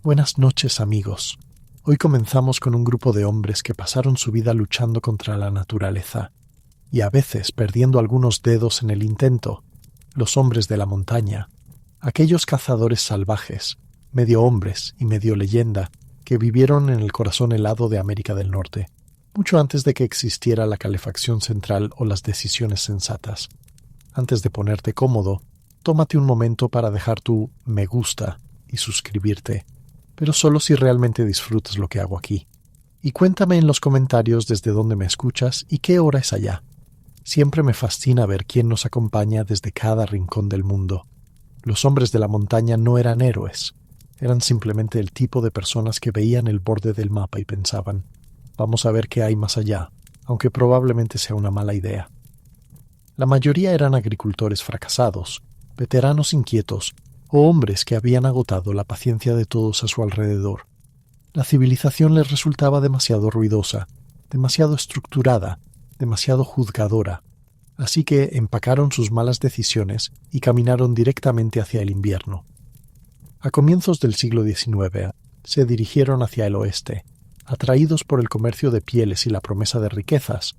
Buenas noches, amigos. Hoy comenzamos con un grupo de hombres que pasaron su vida luchando contra la naturaleza y a veces perdiendo algunos dedos en el intento. Los hombres de la montaña, aquellos cazadores salvajes, medio hombres y medio leyenda, que vivieron en el corazón helado de América del Norte, mucho antes de que existiera la calefacción central o las decisiones sensatas. Antes de ponerte cómodo, tómate un momento para dejar tu me gusta y suscribirte, pero solo si realmente disfrutas lo que hago aquí. Y cuéntame en los comentarios desde dónde me escuchas y qué hora es allá. Siempre me fascina ver quién nos acompaña desde cada rincón del mundo. Los hombres de la montaña no eran héroes, eran simplemente el tipo de personas que veían el borde del mapa y pensaban, vamos a ver qué hay más allá, aunque probablemente sea una mala idea. La mayoría eran agricultores fracasados, veteranos inquietos o hombres que habían agotado la paciencia de todos a su alrededor. La civilización les resultaba demasiado ruidosa, demasiado estructurada, demasiado juzgadora, así que empacaron sus malas decisiones y caminaron directamente hacia el invierno. A comienzos del siglo XIX se dirigieron hacia el oeste, atraídos por el comercio de pieles y la promesa de riquezas,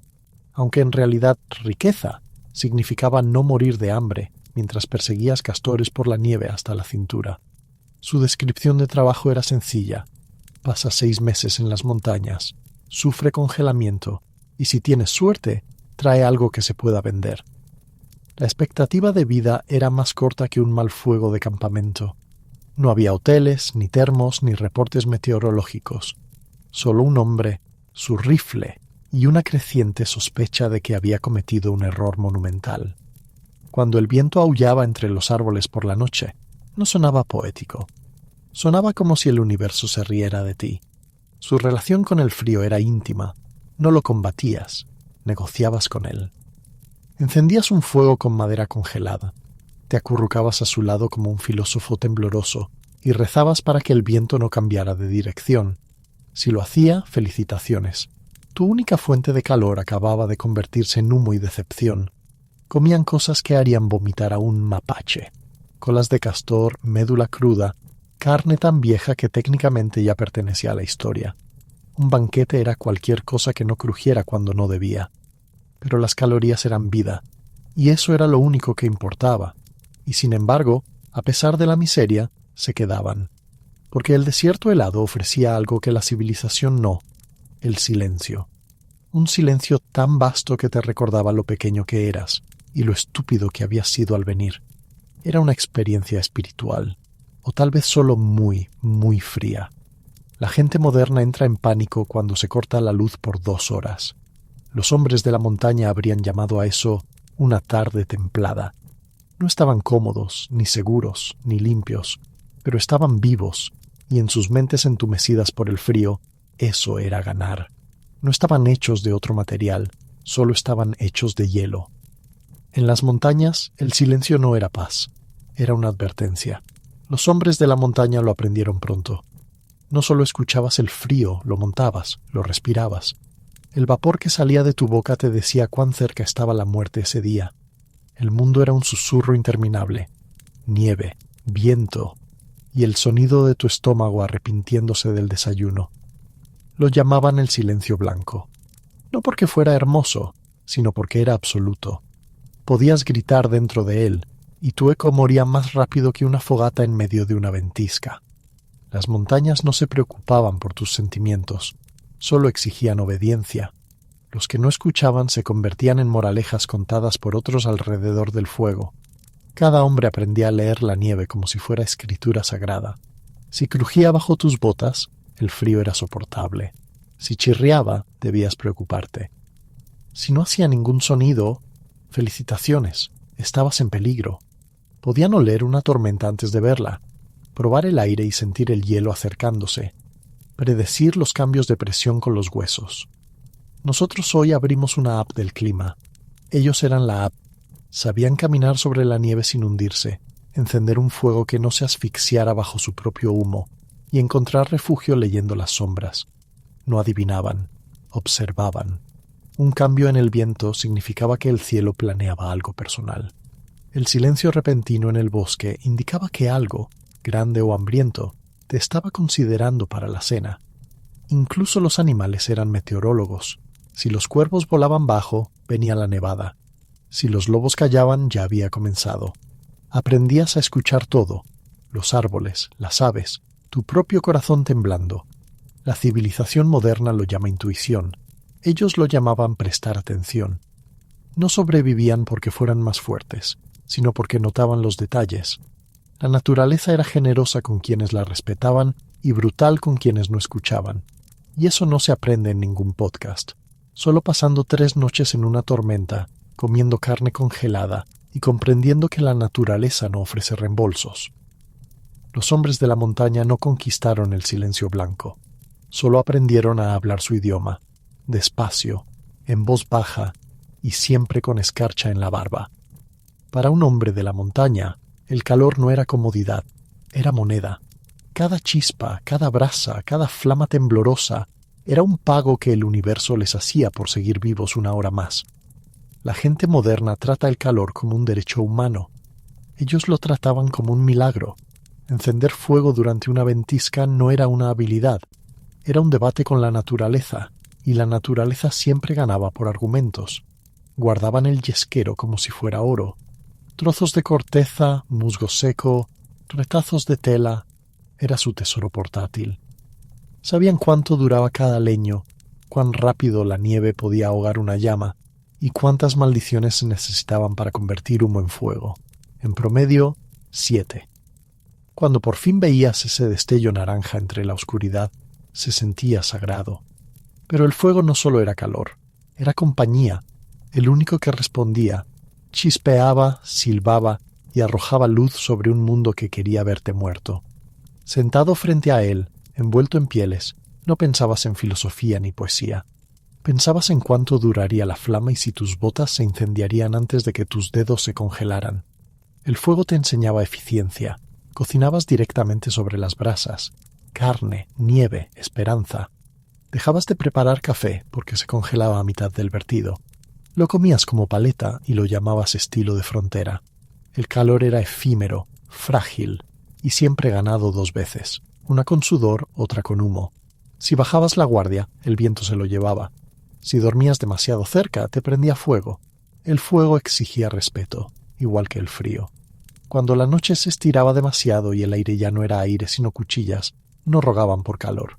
aunque en realidad riqueza significaba no morir de hambre mientras perseguías castores por la nieve hasta la cintura. Su descripción de trabajo era sencilla. Pasa 6 meses en las montañas, sufre congelamiento y si tienes suerte, trae algo que se pueda vender. La expectativa de vida era más corta que un mal fuego de campamento. No había hoteles, ni termos, ni reportes meteorológicos. Solo un hombre, su rifle y una creciente sospecha de que había cometido un error monumental. Cuando el viento aullaba entre los árboles por la noche, no sonaba poético. Sonaba como si el universo se riera de ti. Su relación con el frío era íntima. No lo combatías, negociabas con él. Encendías un fuego con madera congelada. Te acurrucabas a su lado como un filósofo tembloroso y rezabas para que el viento no cambiara de dirección. Si lo hacía, felicitaciones. Tu única fuente de calor acababa de convertirse en humo y decepción. Comían cosas que harían vomitar a un mapache. Colas de castor, médula cruda, carne tan vieja que técnicamente ya pertenecía a la historia. Un banquete era cualquier cosa que no crujiera cuando no debía. Pero las calorías eran vida, y eso era lo único que importaba. Y sin embargo, a pesar de la miseria, se quedaban. Porque el desierto helado ofrecía algo que la civilización no: el silencio. Un silencio tan vasto que te recordaba lo pequeño que eras y lo estúpido que habías sido al venir. Era una experiencia espiritual, o tal vez solo muy, muy fría. La gente moderna entra en pánico cuando se corta la luz por 2 horas. Los hombres de la montaña habrían llamado a eso una tarde templada. No estaban cómodos, ni seguros, ni limpios, pero estaban vivos, y en sus mentes entumecidas por el frío, eso era ganar. No estaban hechos de otro material, solo estaban hechos de hielo. En las montañas, el silencio no era paz, era una advertencia. Los hombres de la montaña lo aprendieron pronto. No solo escuchabas el frío, lo montabas, lo respirabas. El vapor que salía de tu boca te decía cuán cerca estaba la muerte ese día. El mundo era un susurro interminable. Nieve, viento y el sonido de tu estómago arrepintiéndose del desayuno. Lo llamaban el silencio blanco. No porque fuera hermoso, sino porque era absoluto. Podías gritar dentro de él, y tu eco moría más rápido que una fogata en medio de una ventisca. Las montañas no se preocupaban por tus sentimientos, solo exigían obediencia. Los que no escuchaban se convertían en moralejas contadas por otros alrededor del fuego. Cada hombre aprendía a leer la nieve como si fuera escritura sagrada. Si crujía bajo tus botas, el frío era soportable. Si chirriaba, debías preocuparte. Si no hacía ningún sonido, felicitaciones, estabas en peligro. Podían oler una tormenta antes de verla, probar el aire y sentir el hielo acercándose, predecir los cambios de presión con los huesos. Nosotros hoy abrimos una app del clima. Ellos eran la app. Sabían caminar sobre la nieve sin hundirse, encender un fuego que no se asfixiara bajo su propio humo y encontrar refugio leyendo las sombras. No adivinaban, observaban. Un cambio en el viento significaba que el cielo planeaba algo personal. El silencio repentino en el bosque indicaba que algo, grande o hambriento, te estaba considerando para la cena. Incluso los animales eran meteorólogos. Si los cuervos volaban bajo, venía la nevada. Si los lobos callaban, ya había comenzado. Aprendías a escuchar todo: los árboles, las aves, tu propio corazón temblando. La civilización moderna lo llama intuición. Ellos lo llamaban prestar atención. No sobrevivían porque fueran más fuertes, sino porque notaban los detalles. La naturaleza era generosa con quienes la respetaban y brutal con quienes no escuchaban. Y eso no se aprende en ningún podcast. Solo pasando 3 noches en una tormenta, comiendo carne congelada y comprendiendo que la naturaleza no ofrece reembolsos. Los hombres de la montaña no conquistaron el silencio blanco. Solo aprendieron a hablar su idioma, despacio, en voz baja y siempre con escarcha en la barba. Para un hombre de la montaña, el calor no era comodidad, era moneda. Cada chispa, cada brasa, cada flama temblorosa era un pago que el universo les hacía por seguir vivos una hora más. La gente moderna trata el calor como un derecho humano. Ellos lo trataban como un milagro. Encender fuego durante una ventisca no era una habilidad, era un debate con la naturaleza, y la naturaleza siempre ganaba por argumentos. Guardaban el yesquero como si fuera oro. Trozos de corteza, musgo seco, retazos de tela, era su tesoro portátil. Sabían cuánto duraba cada leño, cuán rápido la nieve podía ahogar una llama, y cuántas maldiciones se necesitaban para convertir humo en fuego. En promedio, 7. Cuando por fin veías ese destello naranja entre la oscuridad, se sentía sagrado. Pero el fuego no solo era calor, era compañía. El único que respondía, chispeaba, silbaba y arrojaba luz sobre un mundo que quería verte muerto. Sentado frente a él, envuelto en pieles, no pensabas en filosofía ni poesía. Pensabas en cuánto duraría la flama y si tus botas se incendiarían antes de que tus dedos se congelaran. El fuego te enseñaba eficiencia. Cocinabas directamente sobre las brasas. Carne, nieve, esperanza. Dejabas de preparar café porque se congelaba a mitad del vertido. Lo comías como paleta y lo llamabas estilo de frontera. El calor era efímero, frágil y siempre ganado 2 veces, una con sudor, otra con humo. Si bajabas la guardia, el viento se lo llevaba. Si dormías demasiado cerca, te prendía fuego. El fuego exigía respeto, igual que el frío. Cuando la noche se estiraba demasiado y el aire ya no era aire sino cuchillas, no rogaban por calor.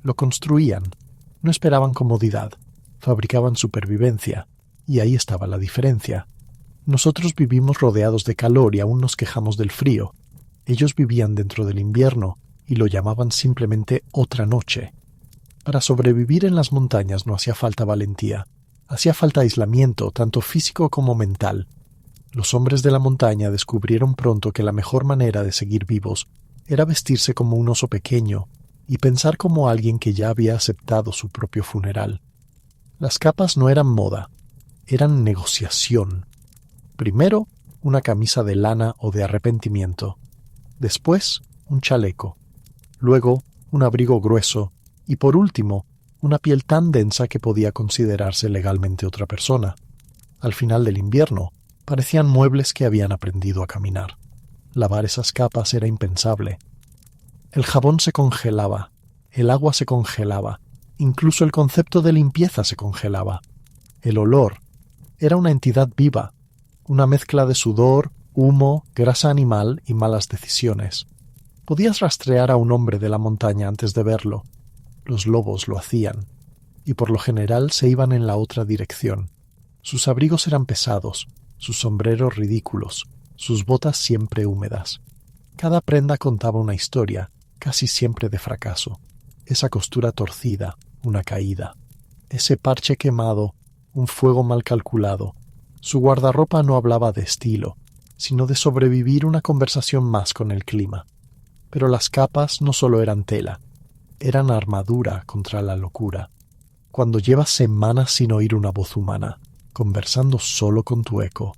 Lo construían. No esperaban comodidad. Fabricaban supervivencia. Y ahí estaba la diferencia. Nosotros vivimos rodeados de calor y aún nos quejamos del frío. Ellos vivían dentro del invierno y lo llamaban simplemente otra noche. Para sobrevivir en las montañas no hacía falta valentía. Hacía falta aislamiento, tanto físico como mental. Los hombres de la montaña descubrieron pronto que la mejor manera de seguir vivos era vestirse como un oso pequeño y pensar como alguien que ya había aceptado su propio funeral. Las capas no eran moda, eran negociación. Primero, una camisa de lana o de arrepentimiento. Después, un chaleco. Luego, un abrigo grueso. Y por último, una piel tan densa que podía considerarse legalmente otra persona. Al final del invierno, parecían muebles que habían aprendido a caminar. Lavar esas capas era impensable. El jabón se congelaba, el agua se congelaba, incluso el concepto de limpieza se congelaba. El olor era una entidad viva, una mezcla de sudor, humo, grasa animal y malas decisiones. Podías rastrear a un hombre de la montaña antes de verlo. Los lobos lo hacían, y por lo general se iban en la otra dirección. Sus abrigos eran pesados, sus sombreros ridículos, sus botas siempre húmedas. Cada prenda contaba una historia, casi siempre de fracaso. Esa costura torcida, una caída. Ese parche quemado, un fuego mal calculado. Su guardarropa no hablaba de estilo, sino de sobrevivir una conversación más con el clima. Pero las capas no solo eran tela, eran armadura contra la locura. Cuando llevas semanas sin oír una voz humana, conversando solo con tu eco,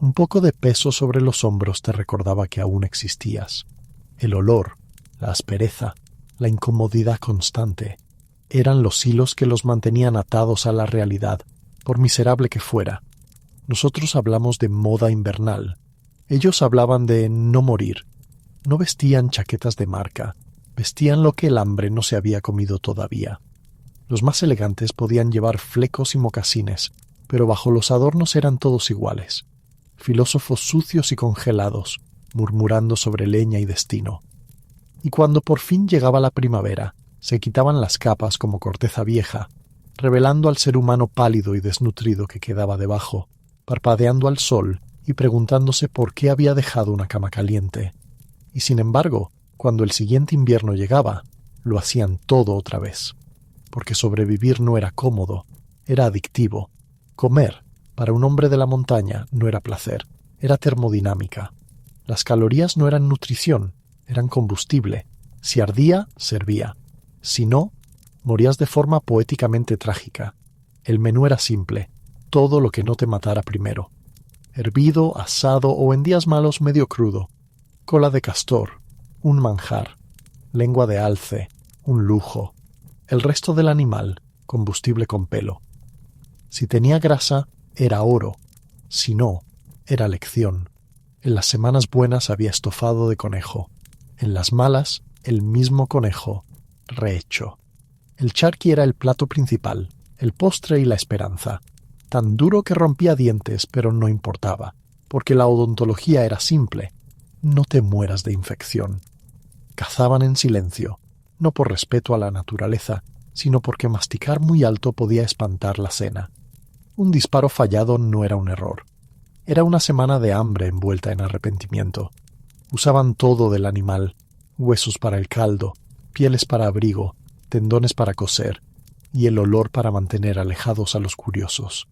un poco de peso sobre los hombros te recordaba que aún existías. El olor, la aspereza, la incomodidad constante, eran los hilos que los mantenían atados a la realidad, por miserable que fuera. Nosotros hablamos de moda invernal. Ellos hablaban de no morir. No vestían chaquetas de marca. vestían lo que el hambre no se había comido todavía. Los más elegantes podían llevar flecos y mocasines, pero bajo los adornos eran todos iguales. Filósofos sucios y congelados, murmurando sobre leña y destino. Y cuando por fin llegaba la primavera, se quitaban las capas como corteza vieja, revelando al ser humano pálido y desnutrido que quedaba debajo, parpadeando al sol y preguntándose por qué había dejado una cama caliente. Y sin embargo, cuando el siguiente invierno llegaba, lo hacían todo otra vez. Porque sobrevivir no era cómodo, era adictivo. Comer, para un hombre de la montaña, no era placer, era termodinámica. Las calorías no eran nutrición, eran combustible. Si ardía, servía. Si no, morías de forma poéticamente trágica. El menú era simple, todo lo que no te matara primero. Hervido, asado o en días malos medio crudo. Cola de castor, un manjar. Lengua de alce, un lujo. El resto del animal, combustible con pelo. Si tenía grasa, era oro. Si no, era lección. En las semanas buenas había estofado de conejo. En las malas, el mismo conejo, rehecho. El charqui era el plato principal, el postre y la esperanza. Tan duro que rompía dientes, pero no importaba, porque la odontología era simple. No te mueras de infección. Cazaban en silencio, no por respeto a la naturaleza, sino porque masticar muy alto podía espantar la cena. Un disparo fallado no era un error. Era una semana de hambre envuelta en arrepentimiento. Usaban todo del animal, huesos para el caldo, pieles para abrigo, tendones para coser, y el olor para mantener alejados a los curiosos.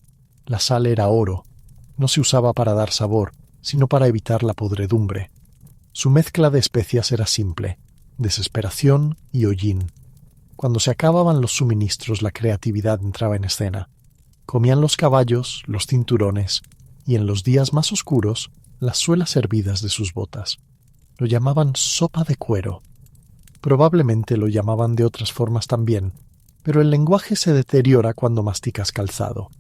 La sal era oro. No se usaba para dar sabor, sino para evitar la podredumbre. Su mezcla de especias era simple, desesperación y hollín. Cuando se acababan los suministros, la creatividad entraba en escena. Comían los caballos, los cinturones, y en los días más oscuros, las suelas hervidas de sus botas. Lo llamaban sopa de cuero. Probablemente lo llamaban de otras formas también, pero el lenguaje se deteriora cuando masticas calzado.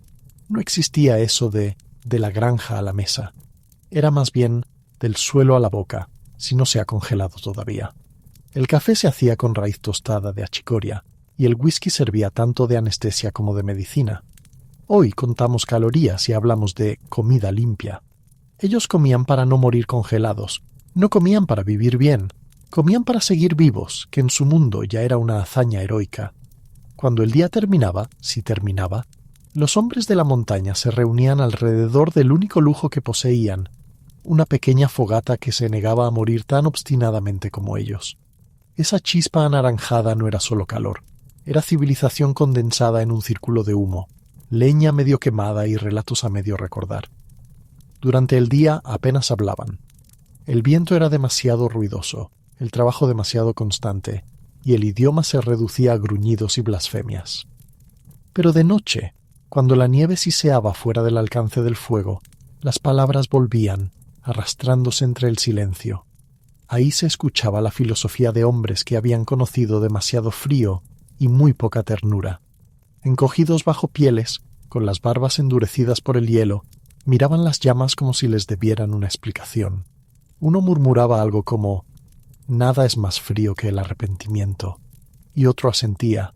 No existía eso de la granja a la mesa. Era más bien del suelo a la boca, si no se ha congelado todavía. El café se hacía con raíz tostada de achicoria, y el whisky servía tanto de anestesia como de medicina. Hoy contamos calorías y hablamos de comida limpia. Ellos comían para no morir congelados, no comían para vivir bien, comían para seguir vivos, que en su mundo ya era una hazaña heroica. Cuando el día terminaba, si terminaba, los hombres de la montaña se reunían alrededor del único lujo que poseían, una pequeña fogata que se negaba a morir tan obstinadamente como ellos. Esa chispa anaranjada no era solo calor, era civilización condensada en un círculo de humo, leña medio quemada y relatos a medio recordar. Durante el día apenas hablaban. El viento era demasiado ruidoso, el trabajo demasiado constante, y el idioma se reducía a gruñidos y blasfemias. Pero de noche, cuando la nieve siseaba fuera del alcance del fuego, las palabras volvían, arrastrándose entre el silencio. Ahí se escuchaba la filosofía de hombres que habían conocido demasiado frío y muy poca ternura. Encogidos bajo pieles, con las barbas endurecidas por el hielo, miraban las llamas como si les debieran una explicación. Uno murmuraba algo como «Nada es más frío que el arrepentimiento», y otro asentía,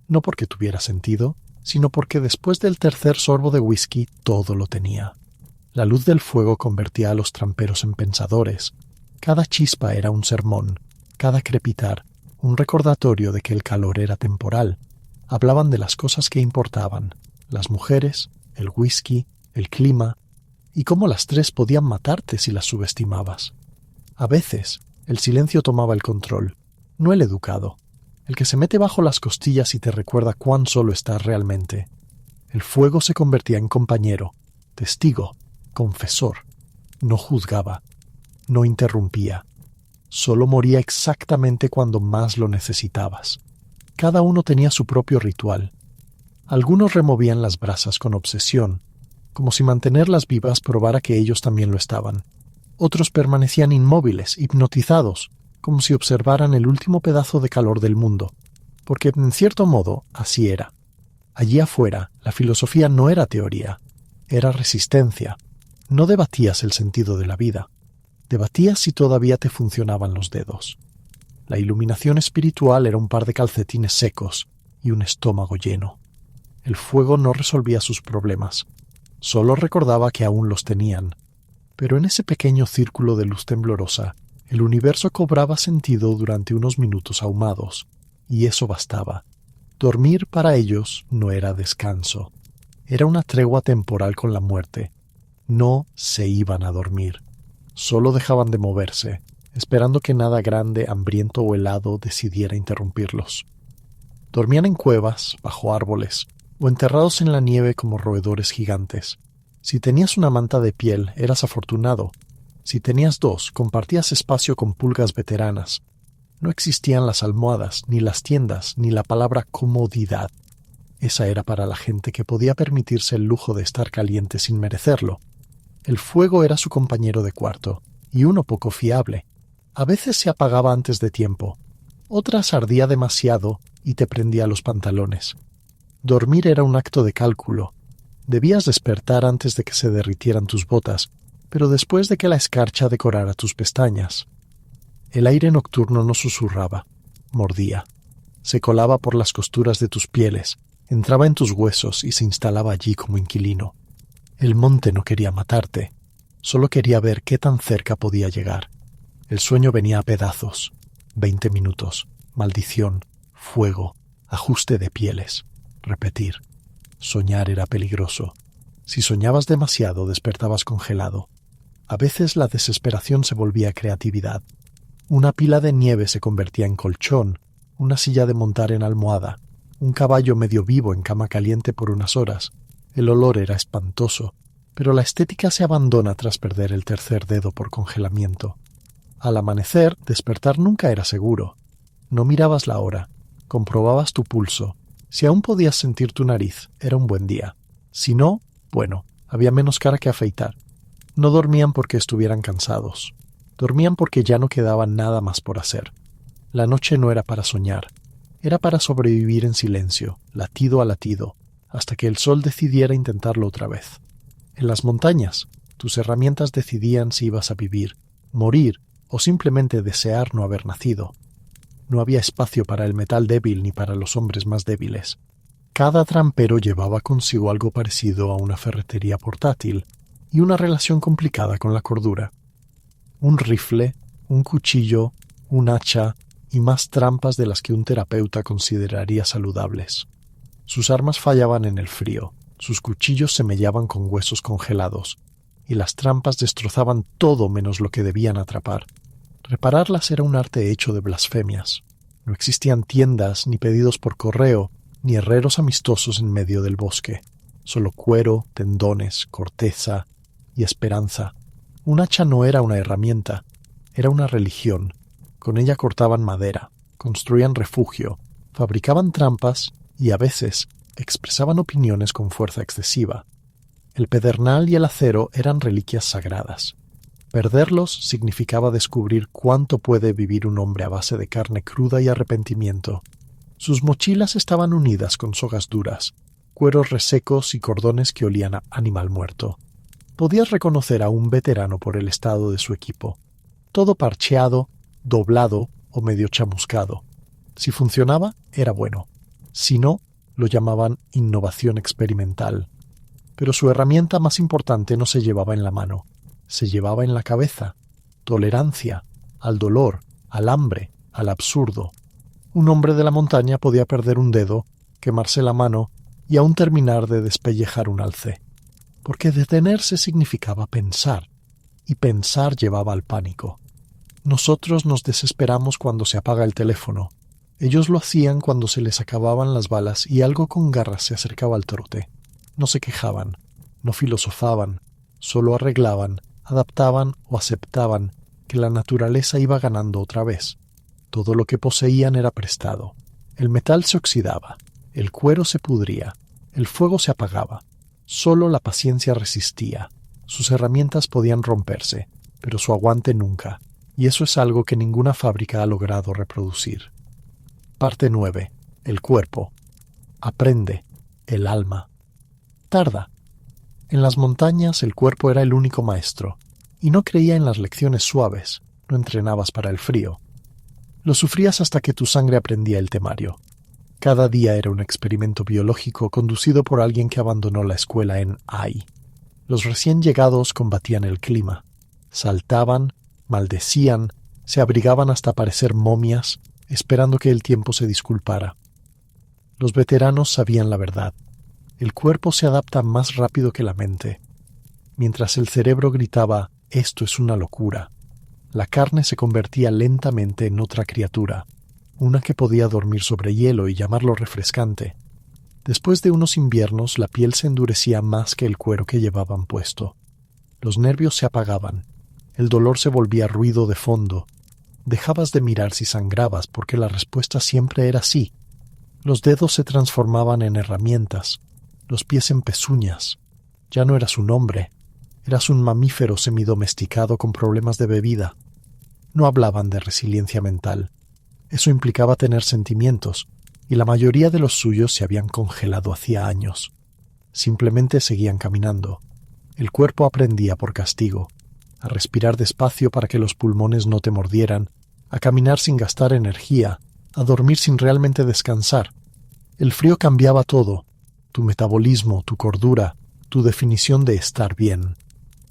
no porque tuviera sentido, sino porque después del tercer sorbo de whisky todo lo tenía. La luz del fuego convertía a los tramperos en pensadores. Cada chispa era un sermón, cada crepitar un recordatorio de que el calor era temporal. Hablaban de las cosas que importaban, las mujeres, el whisky, el clima, y cómo las tres podían matarte si las subestimabas. A veces, el silencio tomaba el control, no el educado, el que se mete bajo las costillas y te recuerda cuán solo estás realmente. El fuego se convertía en compañero, testigo, confesor. No juzgaba, no interrumpía. Solo moría exactamente cuando más lo necesitabas. Cada uno tenía su propio ritual. Algunos removían las brasas con obsesión, como si mantenerlas vivas probara que ellos también lo estaban. Otros permanecían inmóviles, hipnotizados, como si observaran el último pedazo de calor del mundo, porque en cierto modo así era. Allí afuera, la filosofía no era teoría, era resistencia. No debatías el sentido de la vida, debatías si todavía te funcionaban los dedos. La iluminación espiritual era un par de calcetines secos y un estómago lleno. El fuego no resolvía sus problemas, solo recordaba que aún los tenían. Pero en ese pequeño círculo de luz temblorosa, el universo cobraba sentido durante unos minutos ahumados, y eso bastaba. Dormir para ellos no era descanso, era una tregua temporal con la muerte. No se iban a dormir, solo dejaban de moverse, esperando que nada grande, hambriento o helado decidiera interrumpirlos. Dormían en cuevas, bajo árboles, o enterrados en la nieve como roedores gigantes. Si tenías una manta de piel, eras afortunado. Si tenías dos, compartías espacio con pulgas veteranas. No existían las almohadas, ni las tiendas, ni la palabra comodidad. Esa era para la gente que podía permitirse el lujo de estar caliente sin merecerlo. El fuego era su compañero de cuarto, y uno poco fiable. A veces se apagaba antes de tiempo, otras ardía demasiado y te prendía los pantalones. Dormir era un acto de cálculo. Debías despertar antes de que se derritieran tus botas, pero después de que la escarcha decorara tus pestañas. El aire nocturno no susurraba, mordía. Se colaba por las costuras de tus pieles, entraba en tus huesos y se instalaba allí como inquilino. El monte no quería matarte, solo quería ver qué tan cerca podía llegar. El sueño venía a pedazos. 20 minutos, maldición, fuego, ajuste de pieles, repetir. Soñar era peligroso. Si soñabas demasiado, despertabas congelado. A veces la desesperación se volvía creatividad. Una pila de nieve se convertía en colchón, una silla de montar en almohada, un caballo medio vivo en cama caliente por unas horas. El olor era espantoso, pero la estética se abandona tras perder el tercer dedo por congelamiento. Al amanecer, despertar nunca era seguro. No mirabas la hora, comprobabas tu pulso. Si aún podías sentir tu nariz, era un buen día. Si no, bueno, había menos cara que afeitar. No dormían porque estuvieran cansados. Dormían porque ya no quedaba nada más por hacer. La noche no era para soñar. Era para sobrevivir en silencio, latido a latido, hasta que el sol decidiera intentarlo otra vez. En las montañas, tus herramientas decidían si ibas a vivir, morir o simplemente desear no haber nacido. No había espacio para el metal débil ni para los hombres más débiles. Cada trampero llevaba consigo algo parecido a una ferretería portátil y una relación complicada con la cordura. Un rifle, un cuchillo, un hacha y más trampas de las que un terapeuta consideraría saludables. Sus armas fallaban en el frío, sus cuchillos se mellaban con huesos congelados, y las trampas destrozaban todo menos lo que debían atrapar. Repararlas era un arte hecho de blasfemias. No existían tiendas, ni pedidos por correo, ni herreros amistosos en medio del bosque. Solo cuero, tendones, corteza y esperanza. Un hacha no era una herramienta, era una religión. Con ella cortaban madera, construían refugio, fabricaban trampas y a veces expresaban opiniones con fuerza excesiva. El pedernal y el acero eran reliquias sagradas. Perderlos significaba descubrir cuánto puede vivir un hombre a base de carne cruda y arrepentimiento. Sus mochilas estaban unidas con sogas duras, cueros resecos y cordones que olían a animal muerto. Podías reconocer a un veterano por el estado de su equipo. Todo parcheado, doblado o medio chamuscado. Si funcionaba, era bueno. Si no, lo llamaban innovación experimental. Pero su herramienta más importante no se llevaba en la mano. Se llevaba en la cabeza. Tolerancia al dolor, al hambre, al absurdo. Un hombre de la montaña podía perder un dedo, quemarse la mano y aún terminar de despellejar un alce. Porque detenerse significaba pensar, y pensar llevaba al pánico. Nosotros nos desesperamos cuando se apaga el teléfono. Ellos lo hacían cuando se les acababan las balas y algo con garras se acercaba al trote. No se quejaban, no filosofaban, solo arreglaban, adaptaban o aceptaban que la naturaleza iba ganando otra vez. Todo lo que poseían era prestado. El metal se oxidaba, el cuero se pudría, el fuego se apagaba. Solo la paciencia resistía. Sus herramientas podían romperse, pero su aguante nunca, y eso es algo que ninguna fábrica ha logrado reproducir. Parte 9. El cuerpo. Aprende. El alma. Tarda. En las montañas el cuerpo era el único maestro, y no creía en las lecciones suaves, no entrenabas para el frío. Lo sufrías hasta que tu sangre aprendía el temario. Cada día era un experimento biológico conducido por alguien que abandonó la escuela en Ai. Los recién llegados combatían el clima. Saltaban, maldecían, se abrigaban hasta parecer momias, esperando que el tiempo se disculpara. Los veteranos sabían la verdad. El cuerpo se adapta más rápido que la mente. Mientras el cerebro gritaba, «Esto es una locura», la carne se convertía lentamente en otra criatura, una que podía dormir sobre hielo y llamarlo refrescante. Después de unos inviernos, la piel se endurecía más que el cuero que llevaban puesto. Los nervios se apagaban. El dolor se volvía ruido de fondo. Dejabas de mirar si sangrabas porque la respuesta siempre era sí. Los dedos se transformaban en herramientas, los pies en pezuñas. Ya no eras un hombre, eras un mamífero semidomesticado con problemas de bebida. No hablaban de resiliencia mental. Eso implicaba tener sentimientos, y la mayoría de los suyos se habían congelado hacía años. Simplemente seguían caminando. El cuerpo aprendía por castigo, a respirar despacio para que los pulmones no te mordieran, a caminar sin gastar energía, a dormir sin realmente descansar. El frío cambiaba todo, tu metabolismo, tu cordura, tu definición de estar bien.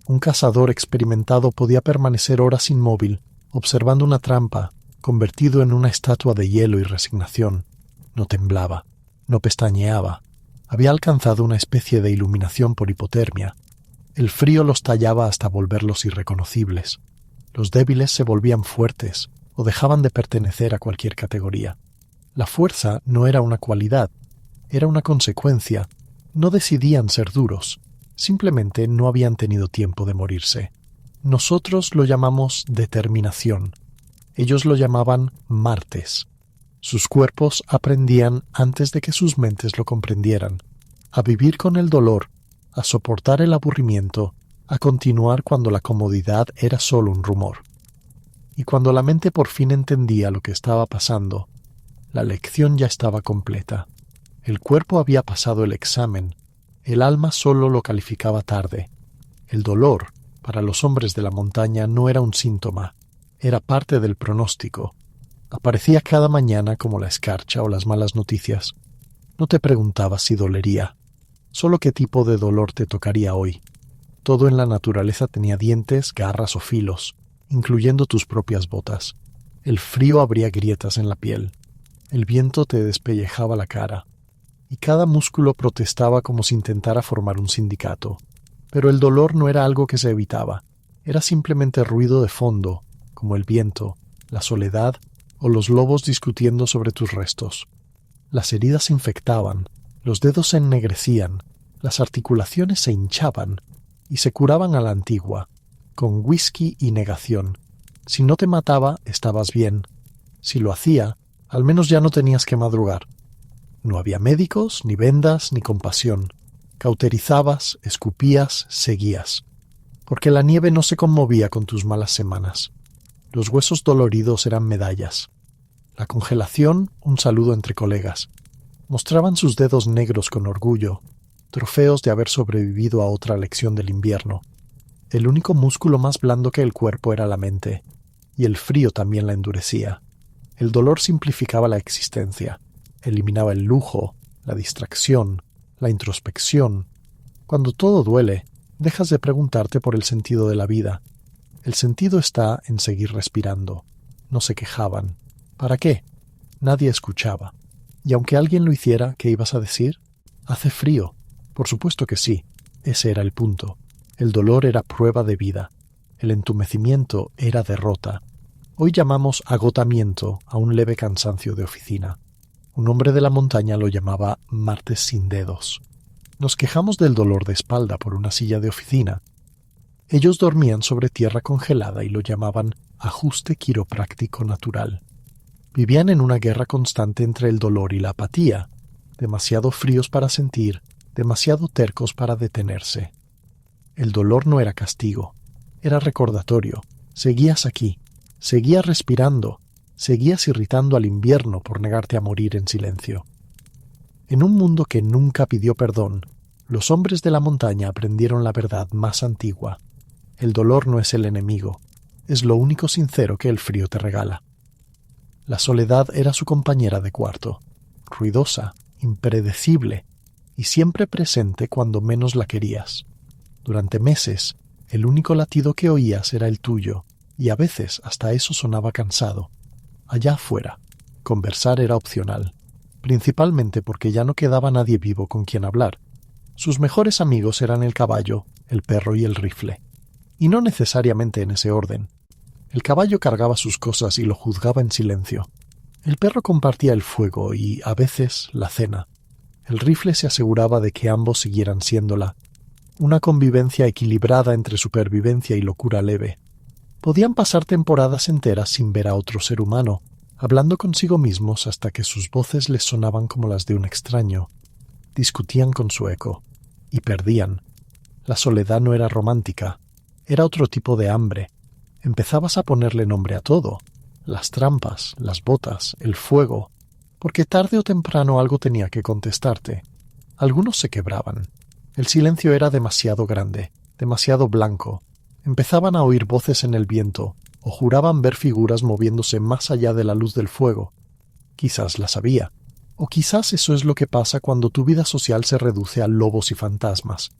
Un cazador experimentado podía permanecer horas inmóvil, observando una trampa, convertido en una estatua de hielo y resignación. No temblaba, no pestañeaba. Había alcanzado una especie de iluminación por hipotermia. El frío los tallaba hasta volverlos irreconocibles. Los débiles se volvían fuertes o dejaban de pertenecer a cualquier categoría. La fuerza no era una cualidad, era una consecuencia. No decidían ser duros, simplemente no habían tenido tiempo de morirse. Nosotros lo llamamos determinación. Ellos lo llamaban martes. Sus cuerpos aprendían antes de que sus mentes lo comprendieran, a vivir con el dolor, a soportar el aburrimiento, a continuar cuando la comodidad era solo un rumor. Y cuando la mente por fin entendía lo que estaba pasando, la lección ya estaba completa. El cuerpo había pasado el examen, el alma solo lo calificaba tarde. El dolor, para los hombres de la montaña, no era un síntoma, era parte del pronóstico. Aparecía cada mañana como la escarcha o las malas noticias. No te preguntabas si dolería, solo qué tipo de dolor te tocaría hoy. Todo en la naturaleza tenía dientes, garras o filos, incluyendo tus propias botas. El frío abría grietas en la piel. El viento te despellejaba la cara. Y cada músculo protestaba como si intentara formar un sindicato. Pero el dolor no era algo que se evitaba. Era simplemente ruido de fondo, como el viento, la soledad o los lobos discutiendo sobre tus restos. Las heridas se infectaban, los dedos se ennegrecían, las articulaciones se hinchaban y se curaban a la antigua, con whisky y negación. Si no te mataba, estabas bien. Si lo hacía, al menos ya no tenías que madrugar. No había médicos, ni vendas, ni compasión. Cauterizabas, escupías, seguías. Porque la nieve no se conmovía con tus malas semanas. Los huesos doloridos eran medallas. La congelación, un saludo entre colegas. Mostraban sus dedos negros con orgullo, trofeos de haber sobrevivido a otra lección del invierno. El único músculo más blando que el cuerpo era la mente, y el frío también la endurecía. El dolor simplificaba la existencia, eliminaba el lujo, la distracción, la introspección. Cuando todo duele, dejas de preguntarte por el sentido de la vida. El sentido está en seguir respirando. No se quejaban. ¿Para qué? Nadie escuchaba. Y aunque alguien lo hiciera, ¿qué ibas a decir? Hace frío. Por supuesto que sí. Ese era el punto. El dolor era prueba de vida. El entumecimiento era derrota. Hoy llamamos agotamiento a un leve cansancio de oficina. Un hombre de la montaña lo llamaba martes sin dedos. Nos quejamos del dolor de espalda por una silla de oficina. Ellos dormían sobre tierra congelada y lo llamaban ajuste quiropráctico natural. Vivían en una guerra constante entre el dolor y la apatía, demasiado fríos para sentir, demasiado tercos para detenerse. El dolor no era castigo, era recordatorio. Seguías aquí, seguías respirando, seguías irritando al invierno por negarte a morir en silencio. En un mundo que nunca pidió perdón, los hombres de la montaña aprendieron la verdad más antigua. El dolor no es el enemigo, es lo único sincero que el frío te regala. La soledad era su compañera de cuarto, ruidosa, impredecible y siempre presente cuando menos la querías. Durante meses, el único latido que oías era el tuyo, y a veces hasta eso sonaba cansado. Allá afuera, conversar era opcional, principalmente porque ya no quedaba nadie vivo con quien hablar. Sus mejores amigos eran el caballo, el perro y el rifle. Y no necesariamente en ese orden. El caballo cargaba sus cosas y lo juzgaba en silencio. El perro compartía el fuego y, a veces, la cena. El rifle se aseguraba de que ambos siguieran siéndola. Una convivencia equilibrada entre supervivencia y locura leve. Podían pasar temporadas enteras sin ver a otro ser humano, hablando consigo mismos hasta que sus voces les sonaban como las de un extraño. Discutían con su eco. Y perdían. La soledad no era romántica. Era otro tipo de hambre. Empezabas a ponerle nombre a todo. Las trampas, las botas, el fuego. Porque tarde o temprano algo tenía que contestarte. Algunos se quebraban. El silencio era demasiado grande, demasiado blanco. Empezaban a oír voces en el viento, o juraban ver figuras moviéndose más allá de la luz del fuego. Quizás las había, o quizás eso es lo que pasa cuando tu vida social se reduce a lobos y fantasmas.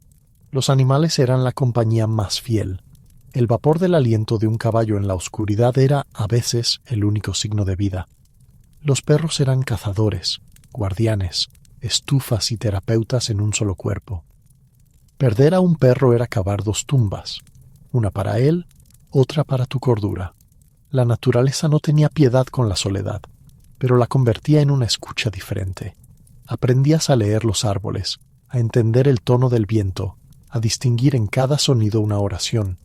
Los animales eran la compañía más fiel. El vapor del aliento de un caballo en la oscuridad era, a veces, el único signo de vida. Los perros eran cazadores, guardianes, estufas y terapeutas en un solo cuerpo. Perder a un perro era cavar dos tumbas, una para él, otra para tu cordura. La naturaleza no tenía piedad con la soledad, pero la convertía en una escucha diferente. Aprendías a leer los árboles, a entender el tono del viento, a distinguir en cada sonido una oración.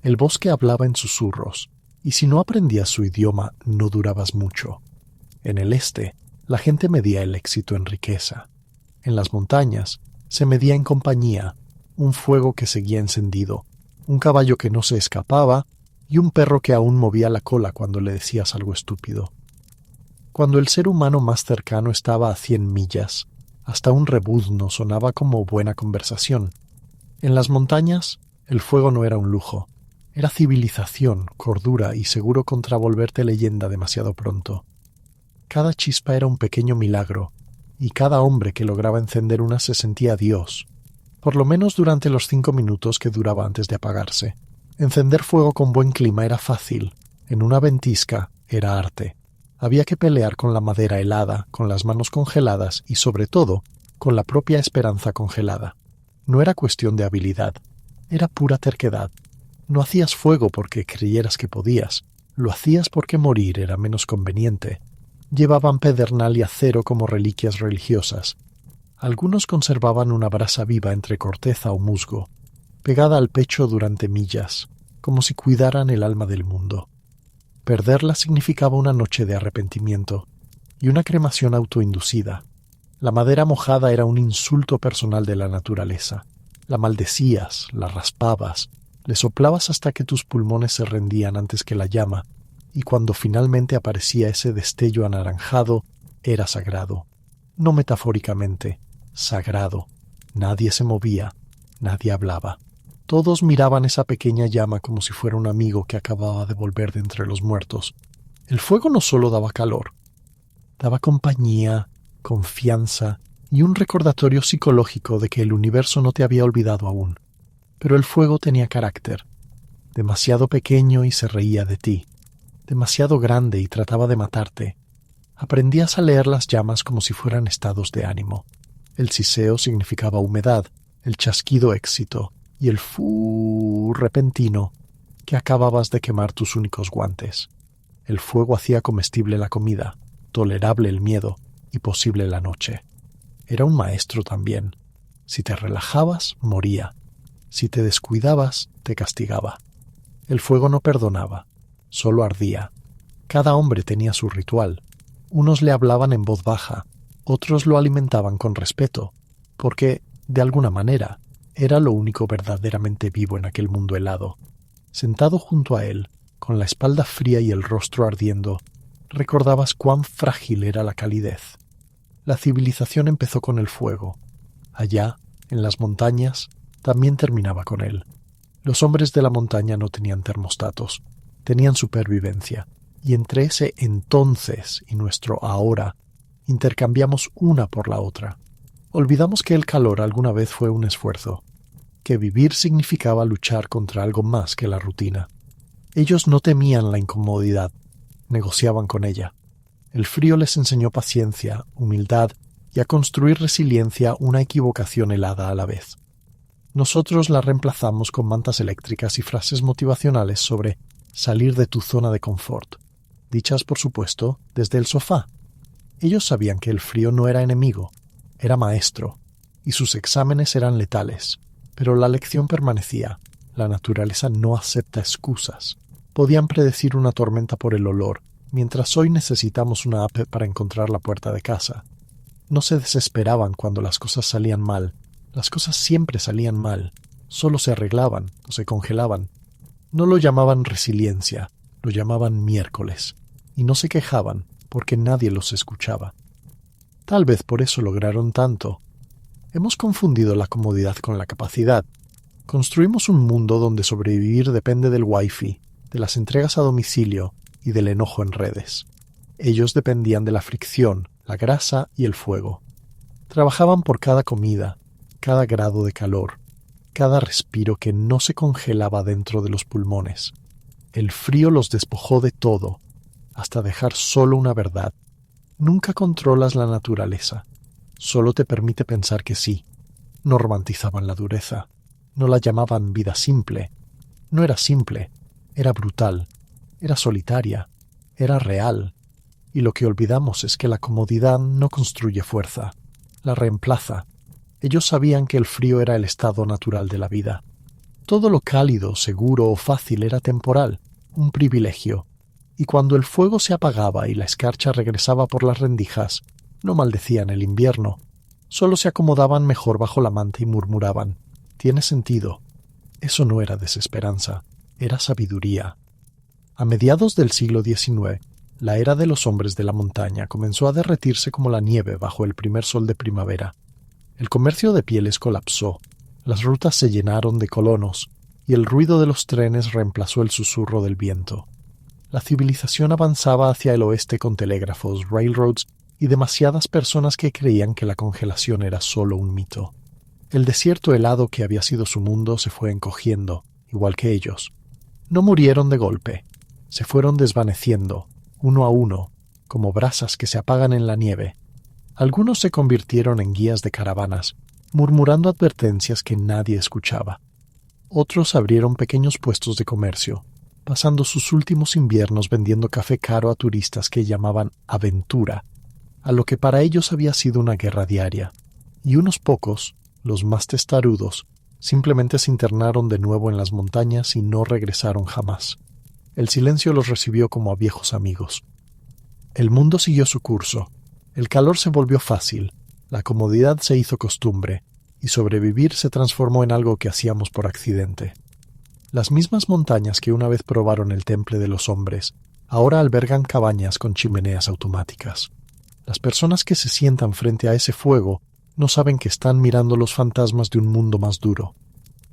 El bosque hablaba en susurros, y si no aprendías su idioma, no durabas mucho. En el este, la gente medía el éxito en riqueza. En las montañas, se medía en compañía, un fuego que seguía encendido, un caballo que no se escapaba y un perro que aún movía la cola cuando le decías algo estúpido. Cuando el ser humano más cercano estaba a 100 millas, hasta un rebuzno sonaba como buena conversación. En las montañas, el fuego no era un lujo, era civilización, cordura y seguro contra volverte leyenda demasiado pronto. Cada chispa era un pequeño milagro, y cada hombre que lograba encender una se sentía Dios, por lo menos durante los 5 minutos que duraba antes de apagarse. Encender fuego con buen clima era fácil, en una ventisca era arte. Había que pelear con la madera helada, con las manos congeladas y, sobre todo, con la propia esperanza congelada. No era cuestión de habilidad, era pura terquedad. No hacías fuego porque creyeras que podías, lo hacías porque morir era menos conveniente. Llevaban pedernal y acero como reliquias religiosas. Algunos conservaban una brasa viva entre corteza o musgo, pegada al pecho durante millas, como si cuidaran el alma del mundo. Perderla significaba una noche de arrepentimiento y una cremación autoinducida. La madera mojada era un insulto personal de la naturaleza. La maldecías, la raspabas, le soplabas hasta que tus pulmones se rendían antes que la llama, y cuando finalmente aparecía ese destello anaranjado, era sagrado. No metafóricamente, sagrado. Nadie se movía, nadie hablaba. Todos miraban esa pequeña llama como si fuera un amigo que acababa de volver de entre los muertos. El fuego no solo daba calor, daba compañía, confianza y un recordatorio psicológico de que el universo no te había olvidado aún. Pero el fuego tenía carácter. Demasiado pequeño y se reía de ti. Demasiado grande y trataba de matarte. Aprendías a leer las llamas como si fueran estados de ánimo. El siseo significaba humedad, el chasquido éxito y el fu repentino que acababas de quemar tus únicos guantes. El fuego hacía comestible la comida, tolerable el miedo y posible la noche. Era un maestro también. Si te relajabas, moría. Si te descuidabas, te castigaba. El fuego no perdonaba, solo ardía. Cada hombre tenía su ritual. Unos le hablaban en voz baja, otros lo alimentaban con respeto, porque, de alguna manera, era lo único verdaderamente vivo en aquel mundo helado. Sentado junto a él, con la espalda fría y el rostro ardiendo, recordabas cuán frágil era la calidez. La civilización empezó con el fuego. Allá, en las montañas, también terminaba con él. Los hombres de la montaña no tenían termostatos, tenían supervivencia, y entre ese entonces y nuestro ahora intercambiamos una por la otra. Olvidamos que el calor alguna vez fue un esfuerzo, que vivir significaba luchar contra algo más que la rutina. Ellos no temían la incomodidad, negociaban con ella. El frío les enseñó paciencia, humildad y a construir resiliencia una equivocación helada a la vez. Nosotros la reemplazamos con mantas eléctricas y frases motivacionales sobre salir de tu zona de confort, dichas por supuesto desde el sofá. Ellos sabían que el frío no era enemigo, era maestro, y sus exámenes eran letales, pero la lección permanecía. La naturaleza no acepta excusas. Podían predecir una tormenta por el olor, mientras hoy necesitamos una app para encontrar la puerta de casa. No se desesperaban cuando las cosas salían mal. Las cosas siempre salían mal. Solo se arreglaban o se congelaban. No lo llamaban resiliencia, lo llamaban miércoles. Y no se quejaban porque nadie los escuchaba. Tal vez por eso lograron tanto. Hemos confundido la comodidad con la capacidad. Construimos un mundo donde sobrevivir depende del wifi, de las entregas a domicilio y del enojo en redes. Ellos dependían de la fricción, la grasa y el fuego. Trabajaban por cada comida, cada grado de calor, cada respiro que no se congelaba dentro de los pulmones. El frío los despojó de todo, hasta dejar solo una verdad. Nunca controlas la naturaleza, solo te permite pensar que sí. No romantizaban la dureza, no la llamaban vida simple. No era simple, era brutal, era solitaria, era real. Y lo que olvidamos es que la comodidad no construye fuerza, la reemplaza. Ellos sabían que el frío era el estado natural de la vida. Todo lo cálido, seguro o fácil era temporal, un privilegio. Y cuando el fuego se apagaba y la escarcha regresaba por las rendijas, no maldecían el invierno. Solo se acomodaban mejor bajo la manta y murmuraban: «Tiene sentido». Eso no era desesperanza, era sabiduría. A mediados del siglo XIX, la era de los hombres de la montaña comenzó a derretirse como la nieve bajo el primer sol de primavera. El comercio de pieles colapsó, las rutas se llenaron de colonos y el ruido de los trenes reemplazó el susurro del viento. La civilización avanzaba hacia el oeste con telégrafos, railroads y demasiadas personas que creían que la congelación era solo un mito. El desierto helado que había sido su mundo se fue encogiendo, igual que ellos. No murieron de golpe, se fueron desvaneciendo, uno a uno, como brasas que se apagan en la nieve. Algunos se convirtieron en guías de caravanas, murmurando advertencias que nadie escuchaba. Otros abrieron pequeños puestos de comercio, pasando sus últimos inviernos vendiendo café caro a turistas que llamaban aventura, a lo que para ellos había sido una guerra diaria. Y unos pocos, los más testarudos, simplemente se internaron de nuevo en las montañas y no regresaron jamás. El silencio los recibió como a viejos amigos. El mundo siguió su curso. El calor se volvió fácil, la comodidad se hizo costumbre, y sobrevivir se transformó en algo que hacíamos por accidente. Las mismas montañas que una vez probaron el temple de los hombres, ahora albergan cabañas con chimeneas automáticas. Las personas que se sientan frente a ese fuego no saben que están mirando los fantasmas de un mundo más duro,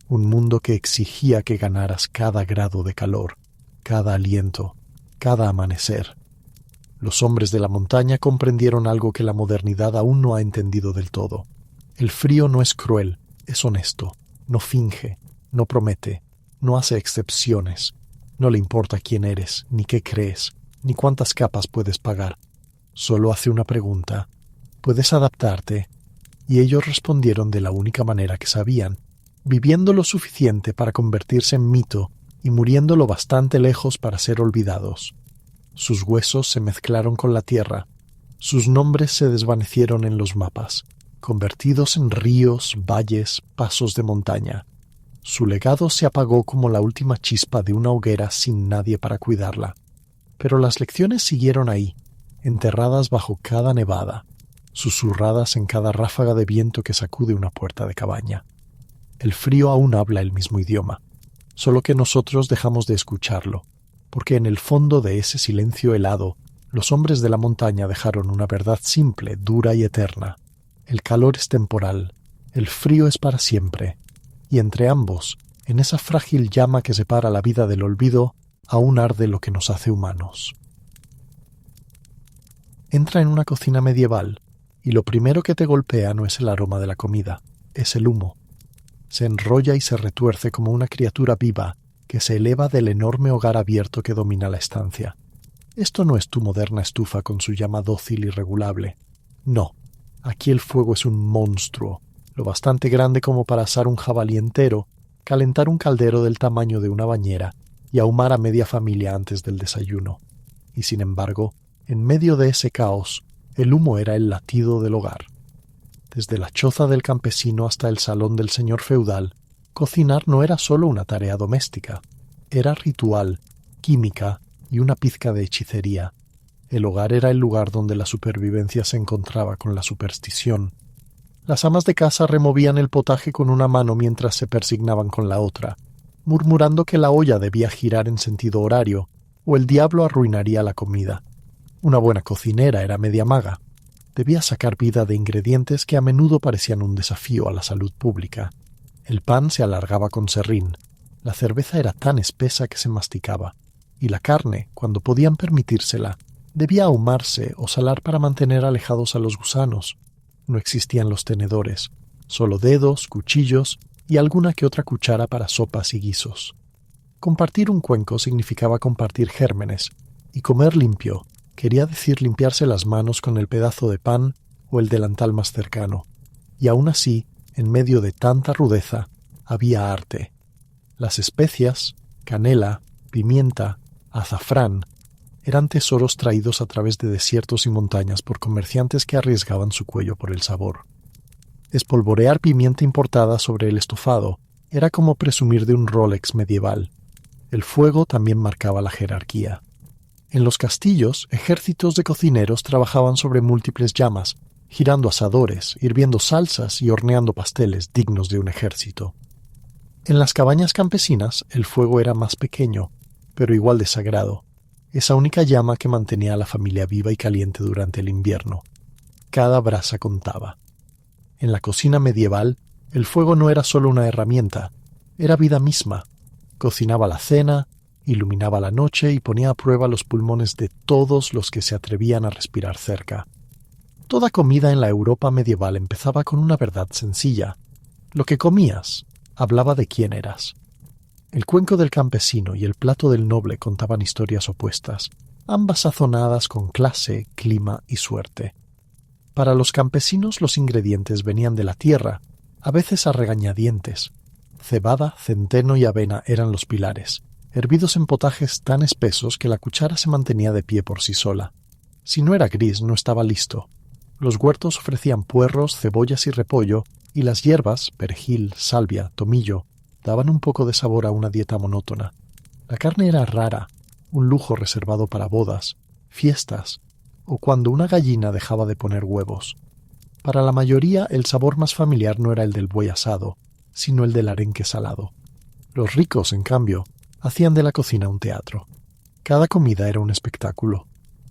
un mundo que exigía que ganaras cada grado de calor, cada aliento, cada amanecer. Los hombres de la montaña comprendieron algo que la modernidad aún no ha entendido del todo. El frío no es cruel, es honesto, no finge, no promete, no hace excepciones, no le importa quién eres, ni qué crees, ni cuántas capas puedes pagar. Solo hace una pregunta: ¿puedes adaptarte? Y ellos respondieron de la única manera que sabían, viviendo lo suficiente para convertirse en mito y muriendo lo bastante lejos para ser olvidados. Sus huesos se mezclaron con la tierra, sus nombres se desvanecieron en los mapas, convertidos en ríos, valles, pasos de montaña. Su legado se apagó como la última chispa de una hoguera sin nadie para cuidarla. Pero las lecciones siguieron ahí, enterradas bajo cada nevada, susurradas en cada ráfaga de viento que sacude una puerta de cabaña. El frío aún habla el mismo idioma, solo que nosotros dejamos de escucharlo, porque en el fondo de ese silencio helado, los hombres de la montaña dejaron una verdad simple, dura y eterna. El calor es temporal, el frío es para siempre, y entre ambos, en esa frágil llama que separa la vida del olvido, aún arde lo que nos hace humanos. Entra en una cocina medieval y lo primero que te golpea no es el aroma de la comida, es el humo. Se enrolla y se retuerce como una criatura viva que se eleva del enorme hogar abierto que domina la estancia. Esto no es tu moderna estufa con su llama dócil y regulable. No, aquí el fuego es un monstruo, lo bastante grande como para asar un jabalí entero, calentar un caldero del tamaño de una bañera y ahumar a media familia antes del desayuno. Y sin embargo, en medio de ese caos, el humo era el latido del hogar. Desde la choza del campesino hasta el salón del señor feudal, cocinar no era solo una tarea doméstica, era ritual, química y una pizca de hechicería. El hogar era el lugar donde la supervivencia se encontraba con la superstición. Las amas de casa removían el potaje con una mano mientras se persignaban con la otra, murmurando que la olla debía girar en sentido horario, o el diablo arruinaría la comida. Una buena cocinera era media maga. Debía sacar vida de ingredientes que a menudo parecían un desafío a la salud pública. El pan se alargaba con serrín, la cerveza era tan espesa que se masticaba, y la carne, cuando podían permitírsela, debía ahumarse o salar para mantener alejados a los gusanos. No existían los tenedores, solo dedos, cuchillos y alguna que otra cuchara para sopas y guisos. Compartir un cuenco significaba compartir gérmenes, y comer limpio quería decir limpiarse las manos con el pedazo de pan o el delantal más cercano. Y aún así, en medio de tanta rudeza, había arte. Las especias, canela, pimienta, azafrán, eran tesoros traídos a través de desiertos y montañas por comerciantes que arriesgaban su cuello por el sabor. Espolvorear pimienta importada sobre el estofado era como presumir de un Rolex medieval. El fuego también marcaba la jerarquía. En los castillos, ejércitos de cocineros trabajaban sobre múltiples llamas, girando asadores, hirviendo salsas y horneando pasteles dignos de un ejército. En las cabañas campesinas, el fuego era más pequeño, pero igual de sagrado, esa única llama que mantenía a la familia viva y caliente durante el invierno. Cada brasa contaba. En la cocina medieval, el fuego no era solo una herramienta, era vida misma. Cocinaba la cena, iluminaba la noche y ponía a prueba los pulmones de todos los que se atrevían a respirar cerca. Toda comida en la Europa medieval empezaba con una verdad sencilla. Lo que comías hablaba de quién eras. El cuenco del campesino y el plato del noble contaban historias opuestas, ambas sazonadas con clase, clima y suerte. Para los campesinos los ingredientes venían de la tierra, a veces a regañadientes. Cebada, centeno y avena eran los pilares, hervidos en potajes tan espesos que la cuchara se mantenía de pie por sí sola. Si no era gris, no estaba listo. Los huertos ofrecían puerros, cebollas y repollo, y las hierbas, perejil, salvia, tomillo, daban un poco de sabor a una dieta monótona. La carne era rara, un lujo reservado para bodas, fiestas, o cuando una gallina dejaba de poner huevos. Para la mayoría, el sabor más familiar no era el del buey asado, sino el del arenque salado. Los ricos, en cambio, hacían de la cocina un teatro. Cada comida era un espectáculo.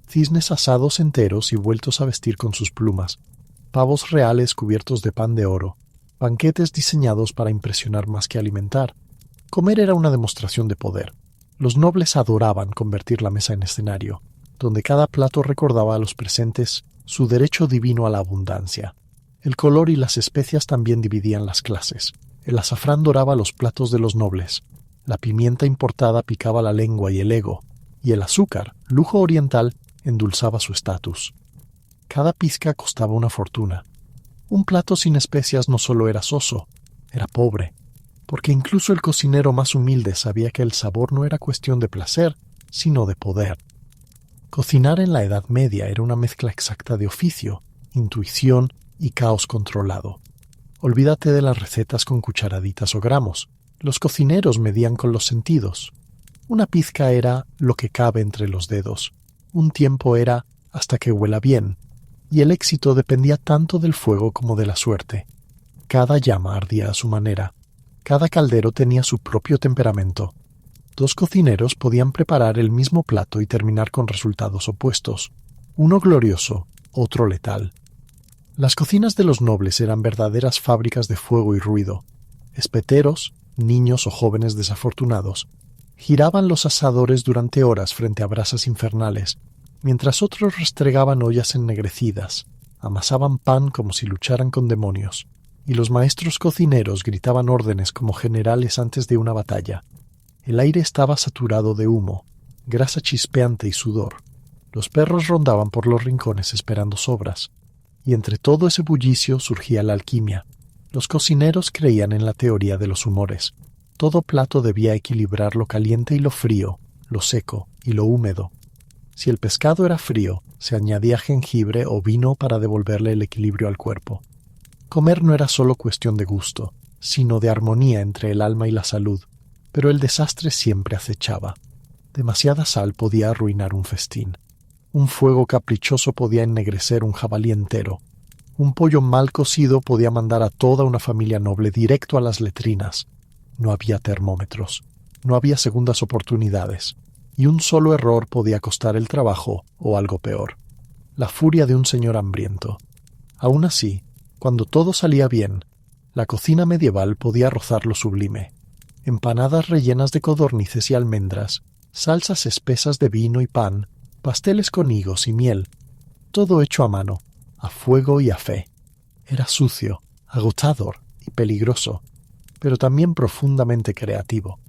Cisnes asados enteros y vueltos a vestir con sus plumas, pavos reales cubiertos de pan de oro, banquetes diseñados para impresionar más que alimentar. Comer era una demostración de poder. Los nobles adoraban convertir la mesa en escenario, donde cada plato recordaba a los presentes su derecho divino a la abundancia. El color y las especias también dividían las clases. El azafrán doraba los platos de los nobles, la pimienta importada picaba la lengua y el ego, y el azúcar, lujo oriental, endulzaba su estatus. Cada pizca costaba una fortuna. Un plato sin especias no solo era soso, era pobre, porque incluso el cocinero más humilde sabía que el sabor no era cuestión de placer, sino de poder. Cocinar en la Edad Media era una mezcla exacta de oficio, intuición y caos controlado. Olvídate de las recetas con cucharaditas o gramos. Los cocineros medían con los sentidos. Una pizca era lo que cabe entre los dedos. Un tiempo era hasta que huela bien, y el éxito dependía tanto del fuego como de la suerte. Cada llama ardía a su manera. Cada caldero tenía su propio temperamento. Dos cocineros podían preparar el mismo plato y terminar con resultados opuestos. Uno glorioso, otro letal. Las cocinas de los nobles eran verdaderas fábricas de fuego y ruido. Espeteros, niños o jóvenes desafortunados, giraban los asadores durante horas frente a brasas infernales, mientras otros restregaban ollas ennegrecidas, amasaban pan como si lucharan con demonios, y los maestros cocineros gritaban órdenes como generales antes de una batalla. El aire estaba saturado de humo, grasa chispeante y sudor. Los perros rondaban por los rincones esperando sobras, y entre todo ese bullicio surgía la alquimia. Los cocineros creían en la teoría de los humores. Todo plato debía equilibrar lo caliente y lo frío, lo seco y lo húmedo. Si el pescado era frío, se añadía jengibre o vino para devolverle el equilibrio al cuerpo. Comer no era solo cuestión de gusto, sino de armonía entre el alma y la salud, pero el desastre siempre acechaba. Demasiada sal podía arruinar un festín. Un fuego caprichoso podía ennegrecer un jabalí entero. Un pollo mal cocido podía mandar a toda una familia noble directo a las letrinas. No había termómetros, no había segundas oportunidades, y un solo error podía costar el trabajo o algo peor. La furia de un señor hambriento. Aún así, cuando todo salía bien, la cocina medieval podía rozar lo sublime. Empanadas rellenas de codornices y almendras, salsas espesas de vino y pan, pasteles con higos y miel, todo hecho a mano, a fuego y a fe. Era sucio, agotador y peligroso, pero también profundamente creativo.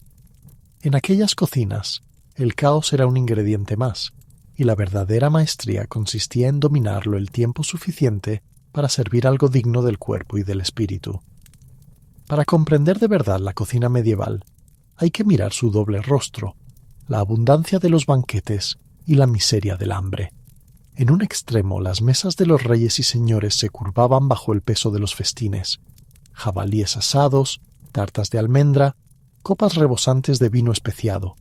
En aquellas cocinas, el caos era un ingrediente más, y la verdadera maestría consistía en dominarlo el tiempo suficiente para servir algo digno del cuerpo y del espíritu. Para comprender de verdad la cocina medieval, hay que mirar su doble rostro, la abundancia de los banquetes y la miseria del hambre. En un extremo, las mesas de los reyes y señores se curvaban bajo el peso de los festines. Jabalíes asados, tartas de almendra, copas rebosantes de vino especiado.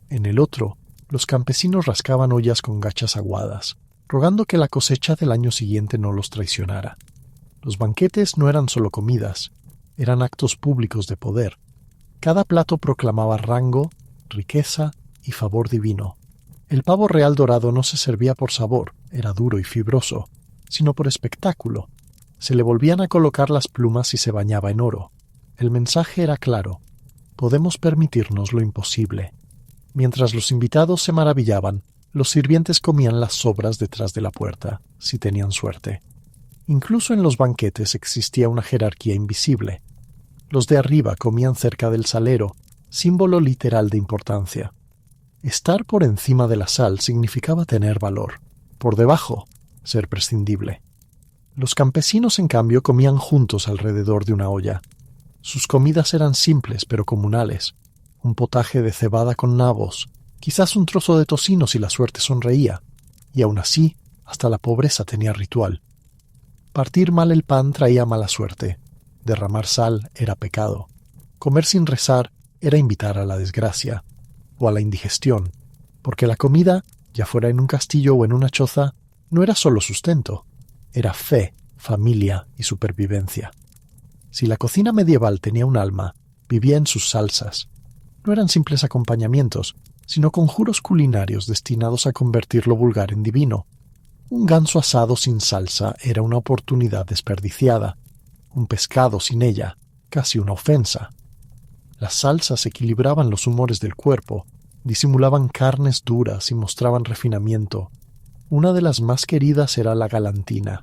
En el otro, los campesinos rascaban ollas con gachas aguadas, rogando que la cosecha del año siguiente no los traicionara. Los banquetes no eran solo comidas, eran actos públicos de poder. Cada plato proclamaba rango, riqueza y favor divino. El pavo real dorado no se servía por sabor, era duro y fibroso, sino por espectáculo. Se le volvían a colocar las plumas y se bañaba en oro. El mensaje era claro: podemos permitirnos lo imposible. Mientras los invitados se maravillaban, los sirvientes comían las sobras detrás de la puerta, si tenían suerte. Incluso en los banquetes existía una jerarquía invisible. Los de arriba comían cerca del salero, símbolo literal de importancia. Estar por encima de la sal significaba tener valor. Por debajo, ser prescindible. Los campesinos, en cambio, comían juntos alrededor de una olla. Sus comidas eran simples pero comunales. Un potaje de cebada con nabos, quizás un trozo de tocino si la suerte sonreía, y aun así, hasta la pobreza tenía ritual. Partir mal el pan traía mala suerte. Derramar sal era pecado. Comer sin rezar era invitar a la desgracia o a la indigestión, porque la comida, ya fuera en un castillo o en una choza, no era solo sustento, era fe, familia y supervivencia. Si la cocina medieval tenía un alma, vivía en sus salsas. No eran simples acompañamientos, sino conjuros culinarios destinados a convertir lo vulgar en divino. Un ganso asado sin salsa era una oportunidad desperdiciada. Un pescado sin ella, casi una ofensa. Las salsas equilibraban los humores del cuerpo, disimulaban carnes duras y mostraban refinamiento. Una de las más queridas era la galantina,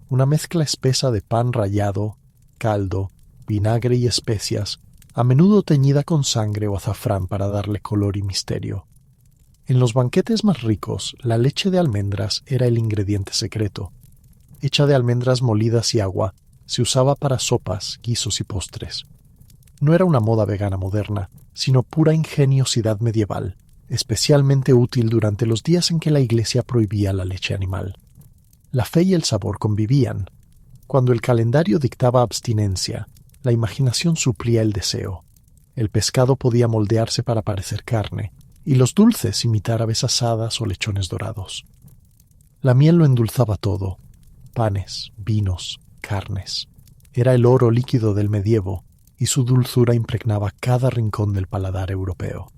una mezcla espesa de pan rallado, caldo, vinagre y especias, a menudo teñida con sangre o azafrán para darle color y misterio. En los banquetes más ricos, la leche de almendras era el ingrediente secreto. Hecha de almendras molidas y agua, se usaba para sopas, guisos y postres. No era una moda vegana moderna, sino pura ingeniosidad medieval, especialmente útil durante los días en que la Iglesia prohibía la leche animal. La fe y el sabor convivían. Cuando el calendario dictaba abstinencia, la imaginación suplía el deseo. El pescado podía moldearse para parecer carne, y los dulces imitar aves asadas o lechones dorados. La miel lo endulzaba todo: panes, vinos, carnes. Era el oro líquido del medievo, y su dulzura impregnaba cada rincón del paladar europeo.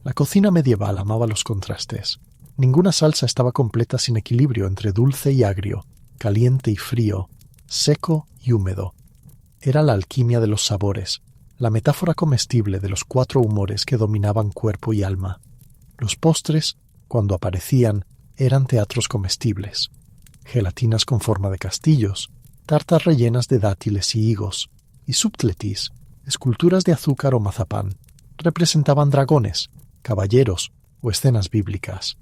La cocina medieval amaba los contrastes. Ninguna salsa estaba completa sin equilibrio entre dulce y agrio, caliente y frío, seco y húmedo. Era la alquimia de los sabores, la metáfora comestible de los 4 humores que dominaban cuerpo y alma. Los postres, cuando aparecían, eran teatros comestibles, gelatinas con forma de castillos, tartas rellenas de dátiles y higos, y subtletis, esculturas de azúcar o mazapán, representaban dragones, caballeros o escenas bíblicas.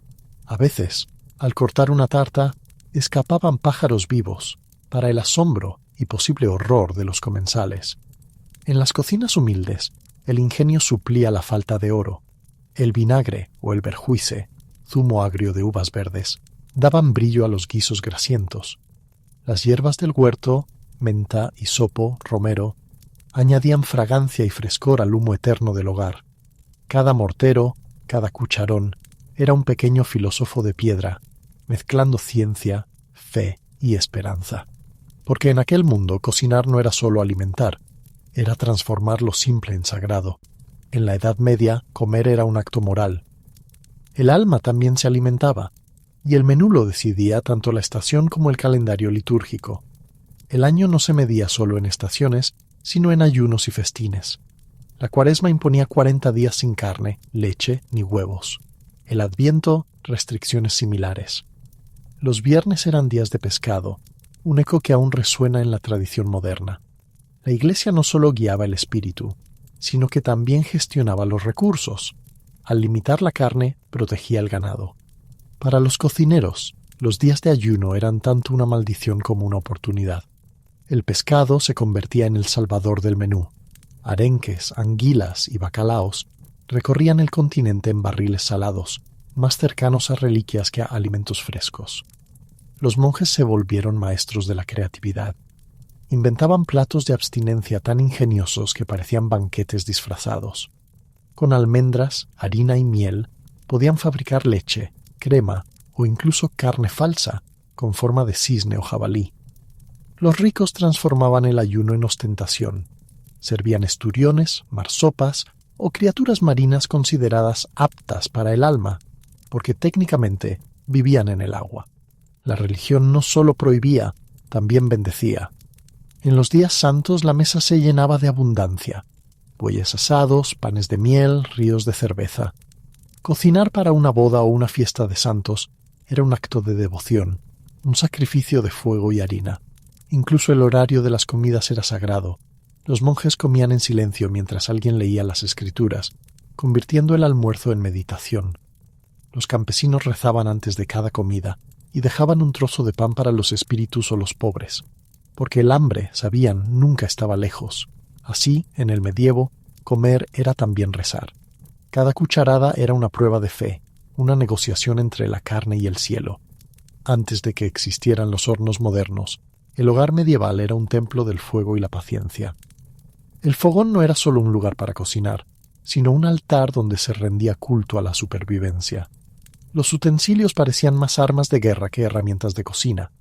A veces, al cortar una tarta, escapaban pájaros vivos, para el asombro y posible horror de los comensales. En las cocinas humildes, el ingenio suplía la falta de oro. El vinagre o el verjuice, zumo agrio de uvas verdes, daban brillo a los guisos grasientos. Las hierbas del huerto, menta, hisopo, romero, añadían fragancia y frescor al humo eterno del hogar. Cada mortero, cada cucharón, era un pequeño filósofo de piedra, mezclando ciencia, fe y esperanza. Porque en aquel mundo cocinar no era solo alimentar, era transformar lo simple en sagrado. En la Edad Media, comer era un acto moral. El alma también se alimentaba, y el menú lo decidía tanto la estación como el calendario litúrgico. El año no se medía solo en estaciones, sino en ayunos y festines. La Cuaresma imponía 40 días sin carne, leche ni huevos. El Adviento, restricciones similares. Los viernes eran días de pescado, un eco que aún resuena en la tradición moderna. La Iglesia no solo guiaba el espíritu, sino que también gestionaba los recursos. Al limitar la carne, protegía el ganado. Para los cocineros, los días de ayuno eran tanto una maldición como una oportunidad. El pescado se convertía en el salvador del menú. Arenques, anguilas y bacalaos recorrían el continente en barriles salados, más cercanos a reliquias que a alimentos frescos. Los monjes se volvieron maestros de la creatividad. Inventaban platos de abstinencia tan ingeniosos que parecían banquetes disfrazados. Con almendras, harina y miel podían fabricar leche, crema o incluso carne falsa con forma de cisne o jabalí. Los ricos transformaban el ayuno en ostentación. Servían esturiones, marsopas o criaturas marinas consideradas aptas para el alma, porque técnicamente vivían en el agua. La religión no solo prohibía, también bendecía. En los días santos la mesa se llenaba de abundancia. Bueyes asados, panes de miel, ríos de cerveza. Cocinar para una boda o una fiesta de santos era un acto de devoción, un sacrificio de fuego y harina. Incluso el horario de las comidas era sagrado. Los monjes comían en silencio mientras alguien leía las escrituras, convirtiendo el almuerzo en meditación. Los campesinos rezaban antes de cada comida y dejaban un trozo de pan para los espíritus o los pobres, porque el hambre, sabían, nunca estaba lejos. Así, en el medievo, comer era también rezar. Cada cucharada era una prueba de fe, una negociación entre la carne y el cielo. Antes de que existieran los hornos modernos, el hogar medieval era un templo del fuego y la paciencia. El fogón no era solo un lugar para cocinar, sino un altar donde se rendía culto a la supervivencia. Los utensilios parecían más armas de guerra que herramientas de cocina.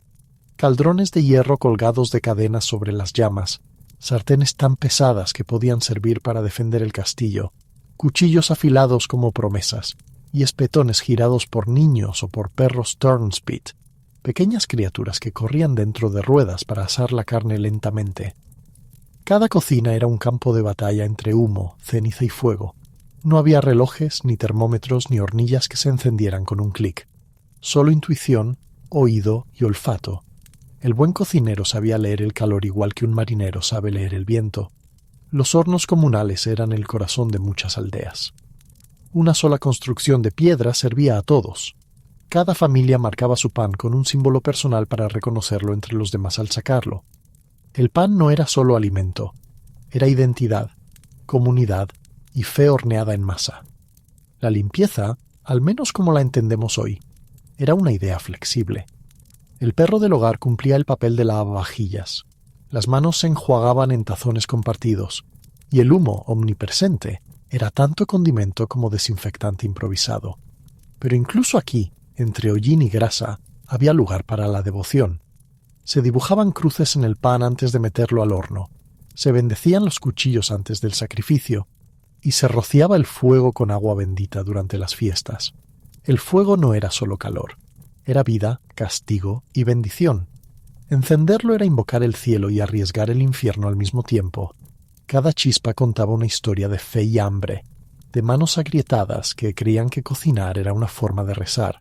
Caldrones de hierro colgados de cadenas sobre las llamas, sartenes tan pesadas que podían servir para defender el castillo, cuchillos afilados como promesas, y espetones girados por niños o por perros turnspit, pequeñas criaturas que corrían dentro de ruedas para asar la carne lentamente. Cada cocina era un campo de batalla entre humo, ceniza y fuego. No había relojes, ni termómetros, ni hornillas que se encendieran con un clic. Solo intuición, oído y olfato. El buen cocinero sabía leer el calor igual que un marinero sabe leer el viento. Los hornos comunales eran el corazón de muchas aldeas. Una sola construcción de piedra servía a todos. Cada familia marcaba su pan con un símbolo personal para reconocerlo entre los demás al sacarlo. El pan no era solo alimento, era identidad, comunidad y fe horneada en masa. La limpieza, al menos como la entendemos hoy, era una idea flexible. El perro del hogar cumplía el papel de lavavajillas. Las manos se enjuagaban en tazones compartidos, y el humo omnipresente era tanto condimento como desinfectante improvisado. Pero incluso aquí, entre hollín y grasa, había lugar para la devoción. Se dibujaban cruces en el pan antes de meterlo al horno, se bendecían los cuchillos antes del sacrificio, y se rociaba el fuego con agua bendita durante las fiestas. El fuego no era solo calor, era vida, castigo y bendición. Encenderlo era invocar el cielo y arriesgar el infierno al mismo tiempo. Cada chispa contaba una historia de fe y hambre, de manos agrietadas que creían que cocinar era una forma de rezar.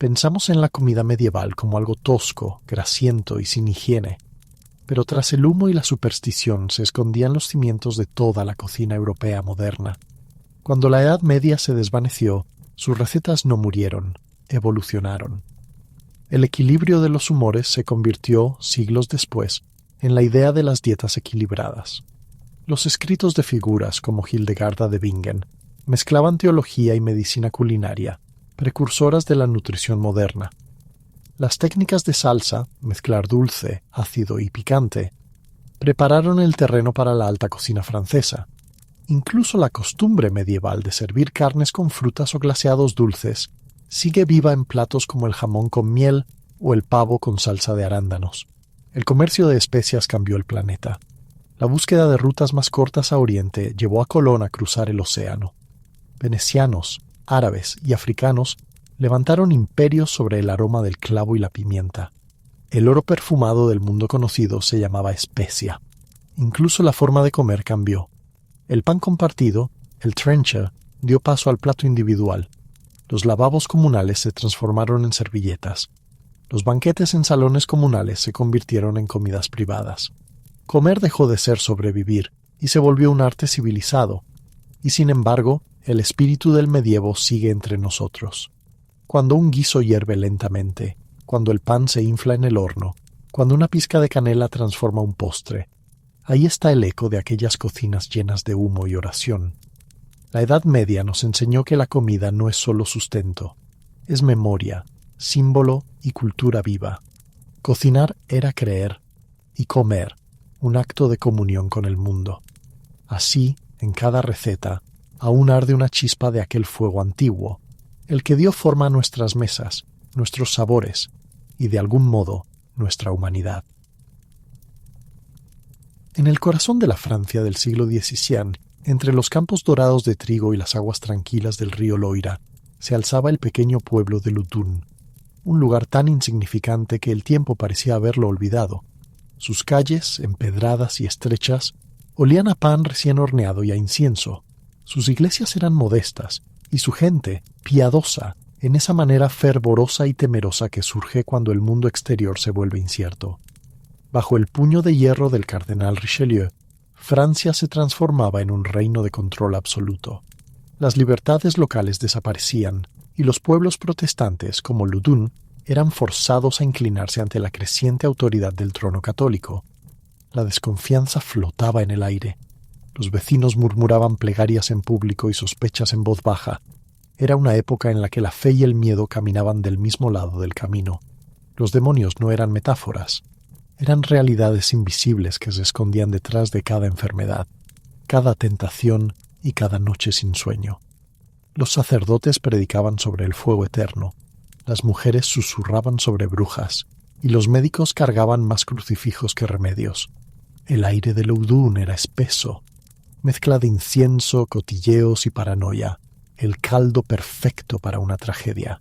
Pensamos en la comida medieval como algo tosco, grasiento y sin higiene, pero tras el humo y la superstición se escondían los cimientos de toda la cocina europea moderna. Cuando la Edad Media se desvaneció, sus recetas no murieron, evolucionaron. El equilibrio de los humores se convirtió, siglos después, en la idea de las dietas equilibradas. Los escritos de figuras como Hildegarda de Bingen mezclaban teología y medicina culinaria, precursoras de la nutrición moderna. Las técnicas de salsa, mezclar dulce, ácido y picante, prepararon el terreno para la alta cocina francesa. Incluso la costumbre medieval de servir carnes con frutas o glaseados dulces sigue viva en platos como el jamón con miel o el pavo con salsa de arándanos. El comercio de especias cambió el planeta. La búsqueda de rutas más cortas a Oriente llevó a Colón a cruzar el océano. Venecianos, árabes y africanos levantaron imperios sobre el aroma del clavo y la pimienta. El oro perfumado del mundo conocido se llamaba especia. Incluso la forma de comer cambió. El pan compartido, el trencher, dio paso al plato individual. Los lavabos comunales se transformaron en servilletas. Los banquetes en salones comunales se convirtieron en comidas privadas. Comer dejó de ser sobrevivir y se volvió un arte civilizado. Y sin embargo, el espíritu del medievo sigue entre nosotros. Cuando un guiso hierve lentamente, cuando el pan se infla en el horno, cuando una pizca de canela transforma un postre, ahí está el eco de aquellas cocinas llenas de humo y oración. La Edad Media nos enseñó que la comida no es solo sustento, es memoria, símbolo y cultura viva. Cocinar era creer, y comer, un acto de comunión con el mundo. Así, en cada receta, aún arde una chispa de aquel fuego antiguo, el que dio forma a nuestras mesas, nuestros sabores y, de algún modo, nuestra humanidad. En el corazón de la Francia del siglo XVII, entre los campos dorados de trigo y las aguas tranquilas del río Loira, se alzaba el pequeño pueblo de Loudun, un lugar tan insignificante que el tiempo parecía haberlo olvidado. Sus calles, empedradas y estrechas, olían a pan recién horneado y a incienso. Sus iglesias eran modestas, y su gente, piadosa, en esa manera fervorosa y temerosa que surge cuando el mundo exterior se vuelve incierto. Bajo el puño de hierro del cardenal Richelieu, Francia se transformaba en un reino de control absoluto. Las libertades locales desaparecían, y los pueblos protestantes, como Loudun, eran forzados a inclinarse ante la creciente autoridad del trono católico. La desconfianza flotaba en el aire. Los vecinos murmuraban plegarias en público y sospechas en voz baja. Era una época en la que la fe y el miedo caminaban del mismo lado del camino. Los demonios no eran metáforas. Eran realidades invisibles que se escondían detrás de cada enfermedad, cada tentación y cada noche sin sueño. Los sacerdotes predicaban sobre el fuego eterno, las mujeres susurraban sobre brujas, y los médicos cargaban más crucifijos que remedios. El aire de Loudun era espeso, mezcla de incienso, cotilleos y paranoia, el caldo perfecto para una tragedia.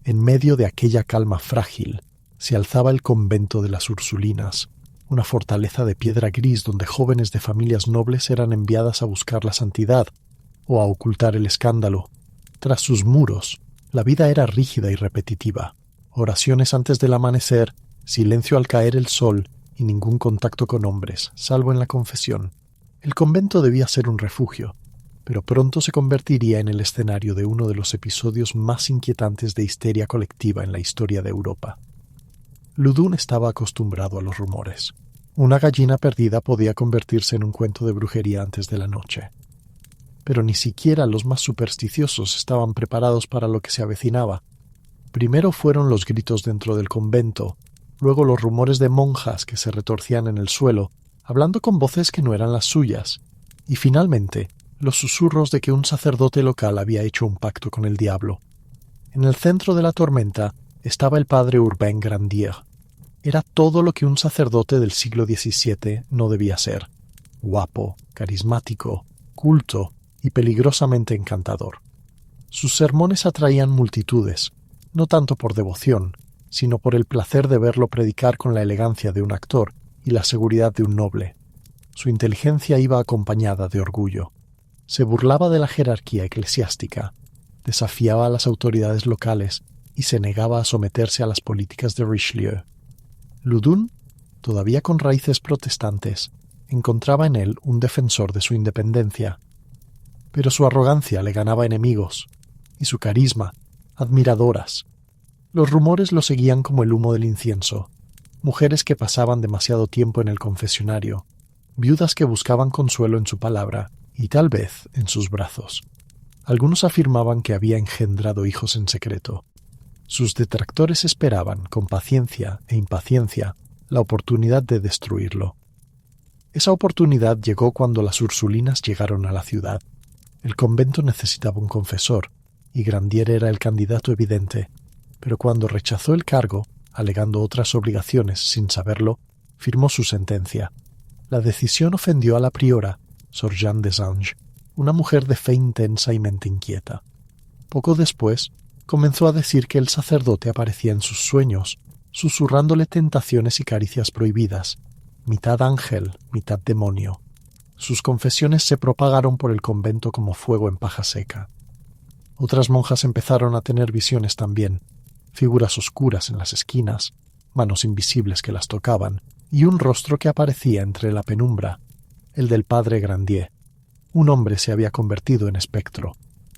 En medio de aquella calma frágil, se alzaba el convento de las Ursulinas, una fortaleza de piedra gris donde jóvenes de familias nobles eran enviadas a buscar la santidad o a ocultar el escándalo. Tras sus muros, la vida era rígida y repetitiva. Oraciones antes del amanecer, silencio al caer el sol y ningún contacto con hombres, salvo en la confesión. El convento debía ser un refugio, pero pronto se convertiría en el escenario de uno de los episodios más inquietantes de histeria colectiva en la historia de Europa. Loudun estaba acostumbrado a los rumores. Una gallina perdida podía convertirse en un cuento de brujería antes de la noche. Pero ni siquiera los más supersticiosos estaban preparados para lo que se avecinaba. Primero fueron los gritos dentro del convento, luego los rumores de monjas que se retorcían en el suelo, hablando con voces que no eran las suyas, y finalmente los susurros de que un sacerdote local había hecho un pacto con el diablo. En el centro de la tormenta estaba el padre Urbain Grandier. Era todo lo que un sacerdote del siglo XVII no debía ser: guapo, carismático, culto y peligrosamente encantador. Sus sermones atraían multitudes, no tanto por devoción, sino por el placer de verlo predicar con la elegancia de un actor y la seguridad de un noble. Su inteligencia iba acompañada de orgullo. Se burlaba de la jerarquía eclesiástica, desafiaba a las autoridades locales y se negaba a someterse a las políticas de Richelieu. Loudun, todavía con raíces protestantes, encontraba en él un defensor de su independencia. Pero su arrogancia le ganaba enemigos, y su carisma, admiradoras. Los rumores lo seguían como el humo del incienso, mujeres que pasaban demasiado tiempo en el confesionario, viudas que buscaban consuelo en su palabra y tal vez en sus brazos. Algunos afirmaban que había engendrado hijos en secreto. Sus detractores esperaban, con paciencia e impaciencia, la oportunidad de destruirlo. Esa oportunidad llegó cuando las Ursulinas llegaron a la ciudad. El convento necesitaba un confesor, y Grandier era el candidato evidente, pero cuando rechazó el cargo, alegando otras obligaciones sin saberlo, firmó su sentencia. La decisión ofendió a la priora, Sor Jeanne des Anges, una mujer de fe intensa y mente inquieta. Poco después, comenzó a decir que el sacerdote aparecía en sus sueños, susurrándole tentaciones y caricias prohibidas, mitad ángel, mitad demonio. Sus confesiones se propagaron por el convento como fuego en paja seca. Otras monjas empezaron a tener visiones también, figuras oscuras en las esquinas, manos invisibles que las tocaban, y un rostro que aparecía entre la penumbra, el del padre Grandier. Un hombre se había convertido en espectro,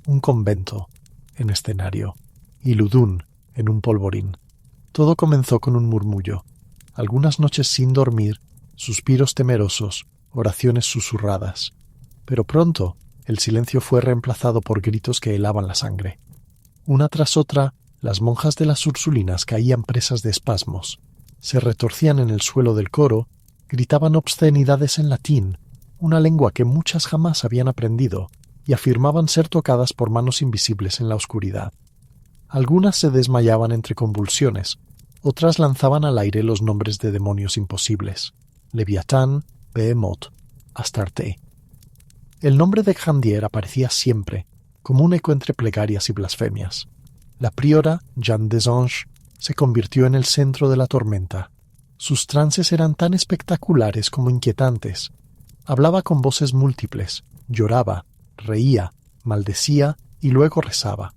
un convento en escenario, y Loudun en un polvorín. Todo comenzó con un murmullo, algunas noches sin dormir, suspiros temerosos, oraciones susurradas. Pero pronto el silencio fue reemplazado por gritos que helaban la sangre. Una tras otra, las monjas de las Ursulinas caían presas de espasmos, se retorcían en el suelo del coro, gritaban obscenidades en latín, una lengua que muchas jamás habían aprendido, y afirmaban ser tocadas por manos invisibles en la oscuridad. Algunas se desmayaban entre convulsiones, otras lanzaban al aire los nombres de demonios imposibles: Leviatán, Behemoth, Astarte. El nombre de Grandier aparecía siempre, como un eco entre plegarias y blasfemias. La priora, Jeanne des Anges, se convirtió en el centro de la tormenta. Sus trances eran tan espectaculares como inquietantes. Hablaba con voces múltiples, lloraba, reía, maldecía y luego rezaba.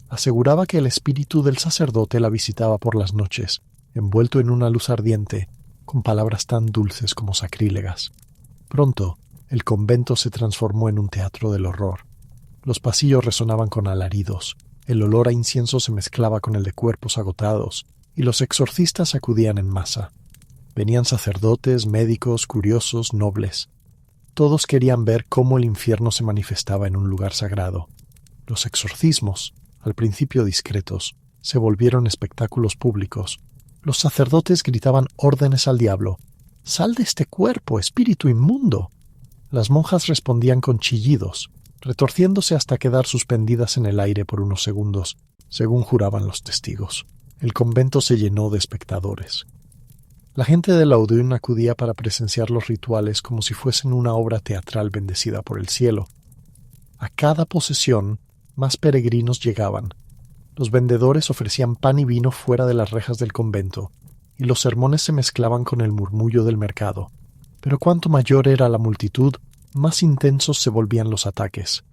Aseguraba que el espíritu del sacerdote la visitaba por las noches, envuelto en una luz ardiente, con palabras tan dulces como sacrílegas. Pronto, el convento se transformó en un teatro del horror. Los pasillos resonaban con alaridos, el olor a incienso se mezclaba con el de cuerpos agotados, y los exorcistas acudían en masa. Venían sacerdotes, médicos, curiosos, nobles. Todos querían ver cómo el infierno se manifestaba en un lugar sagrado. Los exorcismos, al principio discretos, se volvieron espectáculos públicos. Los sacerdotes gritaban órdenes al diablo: «¡Sal de este cuerpo, espíritu inmundo!». Las monjas respondían con chillidos, retorciéndose hasta quedar suspendidas en el aire por unos segundos, según juraban los testigos. El convento se llenó de espectadores. La gente de Loudun acudía para presenciar los rituales como si fuesen una obra teatral bendecida por el cielo. A cada posesión, más peregrinos llegaban. Los vendedores ofrecían pan y vino fuera de las rejas del convento, y los sermones se mezclaban con el murmullo del mercado. Pero cuanto mayor era la multitud, más intensos se volvían los ataques.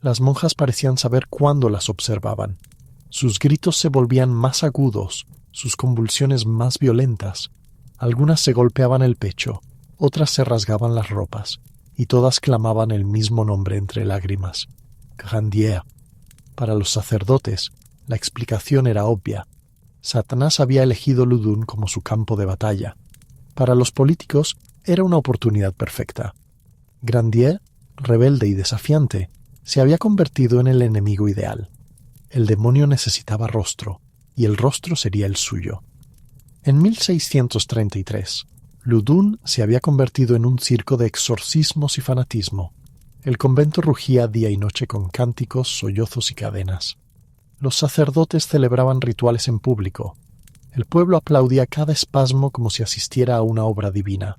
Las monjas parecían saber cuándo las observaban. Sus gritos se volvían más agudos, sus convulsiones más violentas. Algunas se golpeaban el pecho, otras se rasgaban las ropas, y todas clamaban el mismo nombre entre lágrimas: Grandier. Para los sacerdotes, la explicación era obvia. Satanás había elegido Loudun como su campo de batalla. Para los políticos, era una oportunidad perfecta. Grandier, rebelde y desafiante, se había convertido en el enemigo ideal. El demonio necesitaba rostro, y el rostro sería el suyo. En 1633, Loudun se había convertido en un circo de exorcismos y fanatismo. El convento rugía día y noche con cánticos, sollozos y cadenas. Los sacerdotes celebraban rituales en público. El pueblo aplaudía cada espasmo como si asistiera a una obra divina.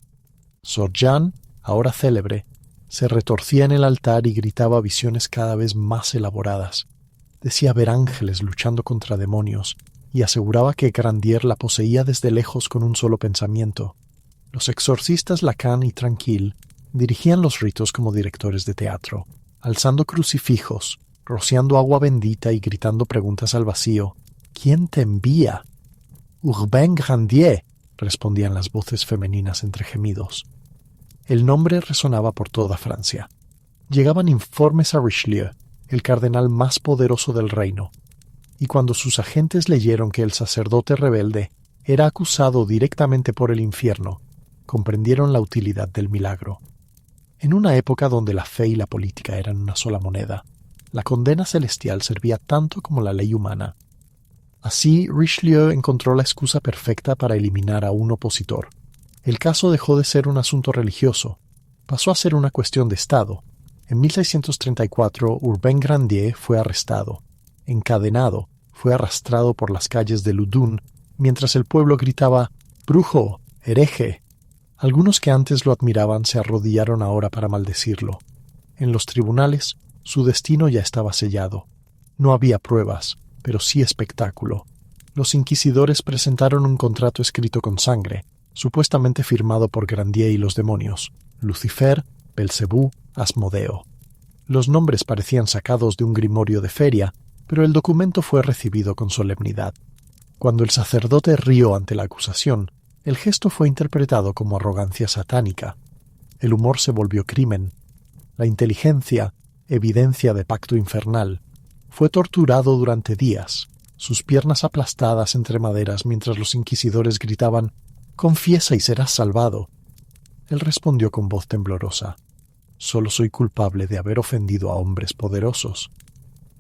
Sor Jeanne, ahora célebre, se retorcía en el altar y gritaba visiones cada vez más elaboradas. Decía ver ángeles luchando contra demonios y aseguraba que Grandier la poseía desde lejos con un solo pensamiento. Los exorcistas Lacan y Tranquille dirigían los ritos como directores de teatro, alzando crucifijos, rociando agua bendita y gritando preguntas al vacío. ¿Quién te envía? Urbain Grandier, respondían las voces femeninas entre gemidos. El nombre resonaba por toda Francia. Llegaban informes a Richelieu, el cardenal más poderoso del reino, y cuando sus agentes leyeron que el sacerdote rebelde era acusado directamente por el infierno, comprendieron la utilidad del milagro. En una época donde la fe y la política eran una sola moneda, la condena celestial servía tanto como la ley humana. Así, Richelieu encontró la excusa perfecta para eliminar a un opositor. El caso dejó de ser un asunto religioso, pasó a ser una cuestión de Estado. En 1634, Urbain Grandier fue arrestado. Encadenado, fue arrastrado por las calles de Loudun, mientras el pueblo gritaba «¡Brujo! ¡Hereje!». Algunos que antes lo admiraban se arrodillaron ahora para maldecirlo. En los tribunales, su destino ya estaba sellado. No había pruebas, pero sí espectáculo. Los inquisidores presentaron un contrato escrito con sangre, supuestamente firmado por Grandier y los demonios, Lucifer, Belcebú, Asmodeo. Los nombres parecían sacados de un grimorio de feria, pero el documento fue recibido con solemnidad. Cuando el sacerdote rió ante la acusación, el gesto fue interpretado como arrogancia satánica. El humor se volvió crimen. La inteligencia, evidencia de pacto infernal, fue torturado durante días, sus piernas aplastadas entre maderas mientras los inquisidores gritaban «Confiesa y serás salvado». Él respondió con voz temblorosa «Solo soy culpable de haber ofendido a hombres poderosos».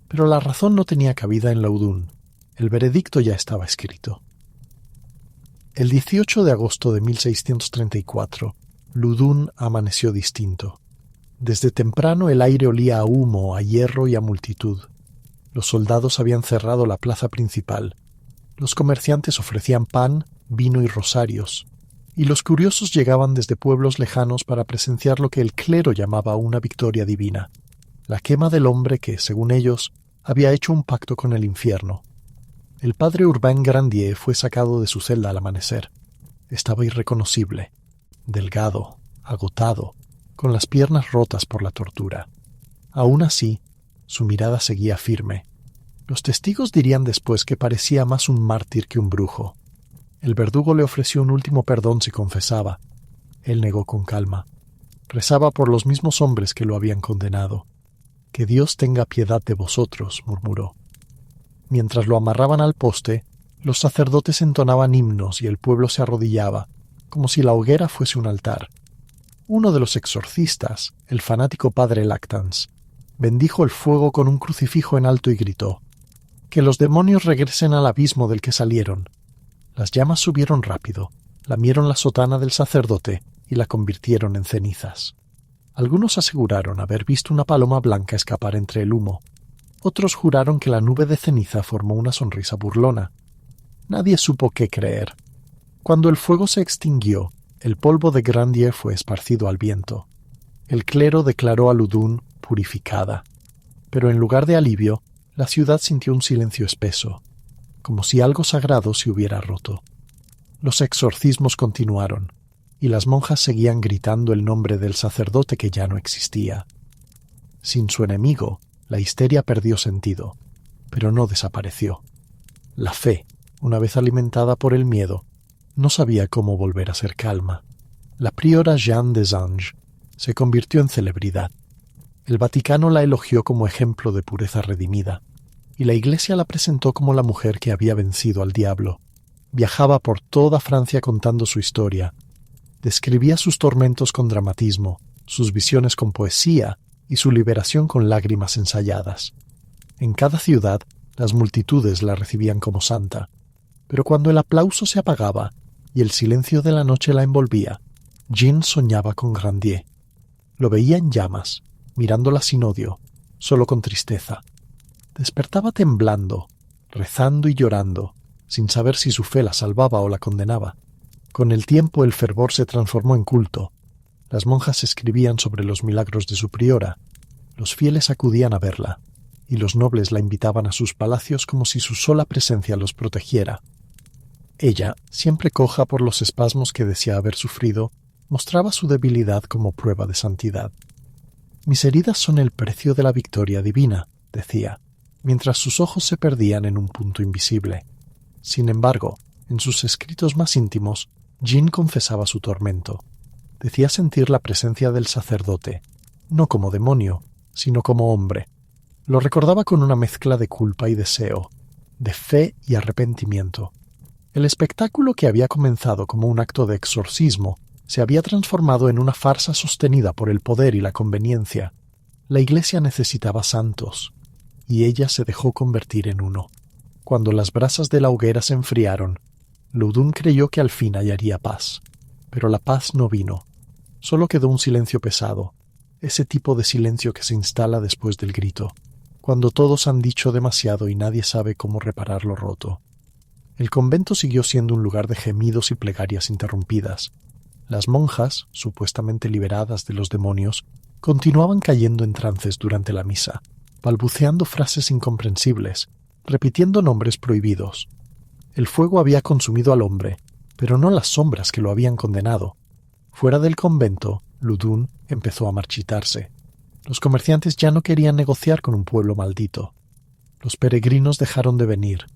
Pero la razón no tenía cabida en Loudun. El veredicto ya estaba escrito. El 18 de agosto de 1634, Loudun amaneció distinto. Desde temprano el aire olía a humo, a hierro y a multitud. Los soldados habían cerrado la plaza principal. Los comerciantes ofrecían pan, vino y rosarios. Y los curiosos llegaban desde pueblos lejanos para presenciar lo que el clero llamaba una victoria divina. La quema del hombre que, según ellos, había hecho un pacto con el infierno. El padre Urbain Grandier fue sacado de su celda al amanecer. Estaba irreconocible, delgado, agotado, con las piernas rotas por la tortura. Aún así, su mirada seguía firme. Los testigos dirían después que parecía más un mártir que un brujo. El verdugo le ofreció un último perdón si confesaba. Él negó con calma. Rezaba por los mismos hombres que lo habían condenado. «Que Dios tenga piedad de vosotros», murmuró. Mientras lo amarraban al poste, los sacerdotes entonaban himnos y el pueblo se arrodillaba, como si la hoguera fuese un altar. Uno de los exorcistas, el fanático padre Lactance, bendijo el fuego con un crucifijo en alto y gritó: «Que los demonios regresen al abismo del que salieron». Las llamas subieron rápido, lamieron la sotana del sacerdote y la convirtieron en cenizas. Algunos aseguraron haber visto una paloma blanca escapar entre el humo. Otros juraron que la nube de ceniza formó una sonrisa burlona. Nadie supo qué creer. Cuando el fuego se extinguió, el polvo de Grandier fue esparcido al viento. El clero declaró a Loudun purificada. Pero en lugar de alivio, la ciudad sintió un silencio espeso, como si algo sagrado se hubiera roto. Los exorcismos continuaron, y las monjas seguían gritando el nombre del sacerdote que ya no existía. Sin su enemigo, la histeria perdió sentido, pero no desapareció. La fe, una vez alimentada por el miedo, no sabía cómo volver a ser calma. La priora Jeanne des Anges se convirtió en celebridad. El Vaticano la elogió como ejemplo de pureza redimida, y la Iglesia la presentó como la mujer que había vencido al diablo. Viajaba por toda Francia contando su historia. Describía sus tormentos con dramatismo, sus visiones con poesía y su liberación con lágrimas ensayadas. En cada ciudad, las multitudes la recibían como santa, pero cuando el aplauso se apagaba y el silencio de la noche la envolvía, Jean soñaba con Grandier. Lo veía en llamas, mirándola sin odio, solo con tristeza. Despertaba temblando, rezando y llorando, sin saber si su fe la salvaba o la condenaba. Con el tiempo el fervor se transformó en culto. Las monjas escribían sobre los milagros de su priora, los fieles acudían a verla, y los nobles la invitaban a sus palacios como si su sola presencia los protegiera. Ella, siempre coja por los espasmos que decía haber sufrido, mostraba su debilidad como prueba de santidad. «Mis heridas son el precio de la victoria divina», decía. mientras sus ojos se perdían en un punto invisible. Sin embargo, en sus escritos más íntimos, Jean confesaba su tormento. Decía sentir la presencia del sacerdote, no como demonio, sino como hombre. Lo recordaba con una mezcla de culpa y deseo, de fe y arrepentimiento. El espectáculo que había comenzado como un acto de exorcismo se había transformado en una farsa sostenida por el poder y la conveniencia. La Iglesia necesitaba santos, y ella se dejó convertir en uno. Cuando las brasas de la hoguera se enfriaron, Loudoun creyó que al fin hallaría paz. Pero la paz no vino. Solo quedó un silencio pesado, ese tipo de silencio que se instala después del grito, cuando todos han dicho demasiado y nadie sabe cómo reparar lo roto. El convento siguió siendo un lugar de gemidos y plegarias interrumpidas. Las monjas, supuestamente liberadas de los demonios, continuaban cayendo en trances durante la misa, balbuceando frases incomprensibles, repitiendo nombres prohibidos. El fuego había consumido al hombre, pero no las sombras que lo habían condenado. Fuera del convento, Loudoun empezó a marchitarse. Los comerciantes ya no querían negociar con un pueblo maldito. Los peregrinos dejaron de venir.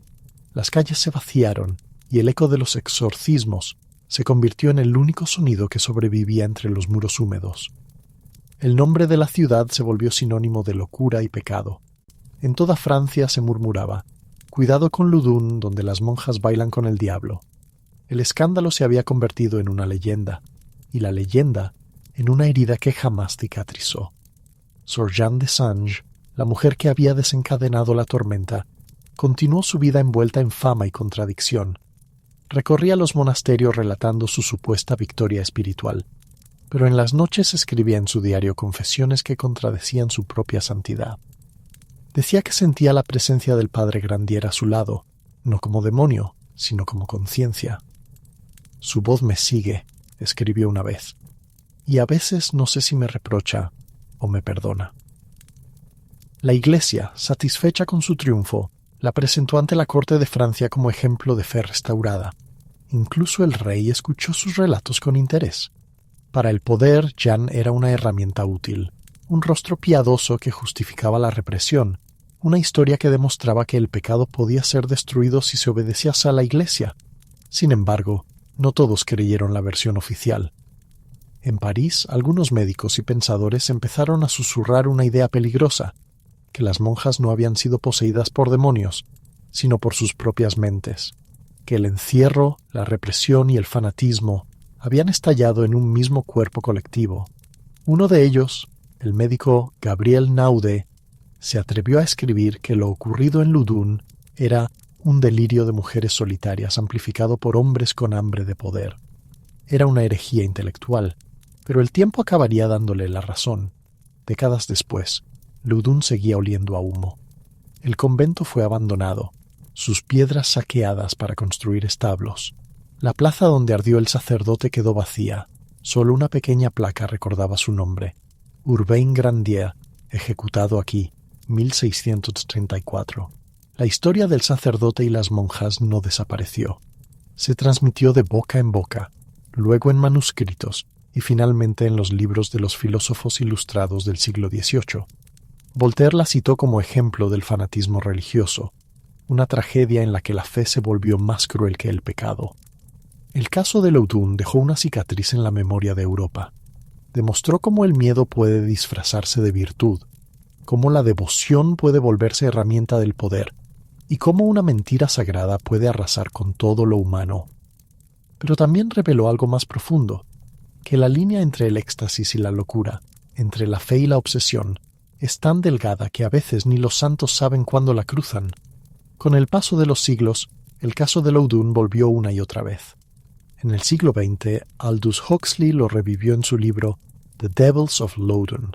Las calles se vaciaron y el eco de los exorcismos se convirtió en el único sonido que sobrevivía entre los muros húmedos. El nombre de la ciudad se volvió sinónimo de locura y pecado. En toda Francia se murmuraba: «Cuidado con Loudoun, donde las monjas bailan con el diablo». El escándalo se había convertido en una leyenda, y la leyenda en una herida que jamás cicatrizó. Sor Jeanne de Sange, la mujer que había desencadenado la tormenta, continuó su vida envuelta en fama y contradicción. Recorría los monasterios relatando su supuesta victoria espiritual, pero en las noches escribía en su diario confesiones que contradecían su propia santidad. Decía que sentía la presencia del padre Grandier a su lado, no como demonio, sino como conciencia. «Su voz me sigue», escribió una vez, «y a veces no sé si me reprocha o me perdona». La Iglesia, satisfecha con su triunfo, la presentó ante la corte de Francia como ejemplo de fe restaurada. Incluso el rey escuchó sus relatos con interés. Para el poder, Jeanne era una herramienta útil, un rostro piadoso que justificaba la represión, una historia que demostraba que el pecado podía ser destruido si se obedecía a la Iglesia. Sin embargo, no todos creyeron la versión oficial. En París, algunos médicos y pensadores empezaron a susurrar una idea peligrosa: que las monjas no habían sido poseídas por demonios, sino por sus propias mentes, que el encierro, la represión y el fanatismo habían estallado en un mismo cuerpo colectivo. Uno de ellos, el médico Gabriel Naudé, se atrevió a escribir que lo ocurrido en Loudoun era un delirio de mujeres solitarias amplificado por hombres con hambre de poder. Era una herejía intelectual, pero el tiempo acabaría dándole la razón. Décadas después, Loudoun seguía oliendo a humo. El convento fue abandonado, sus piedras saqueadas para construir establos. La plaza donde ardió el sacerdote quedó vacía. Solo una pequeña placa recordaba su nombre: Urbain Grandier, ejecutado aquí, 1634. La historia del sacerdote y las monjas no desapareció. Se transmitió de boca en boca, luego en manuscritos y finalmente en los libros de los filósofos ilustrados del siglo XVIII. Voltaire la citó como ejemplo del fanatismo religioso, una tragedia en la que la fe se volvió más cruel que el pecado. El caso de Loudoun dejó una cicatriz en la memoria de Europa. Demostró cómo el miedo puede disfrazarse de virtud, cómo la devoción puede volverse herramienta del poder y cómo una mentira sagrada puede arrasar con todo lo humano. Pero también reveló algo más profundo, que la línea entre el éxtasis y la locura, entre la fe y la obsesión, es tan delgada que a veces ni los santos saben cuándo la cruzan. Con el paso de los siglos, el caso de Loudoun volvió una y otra vez. En el siglo XX, Aldous Huxley lo revivió en su libro The Devils of Loudoun,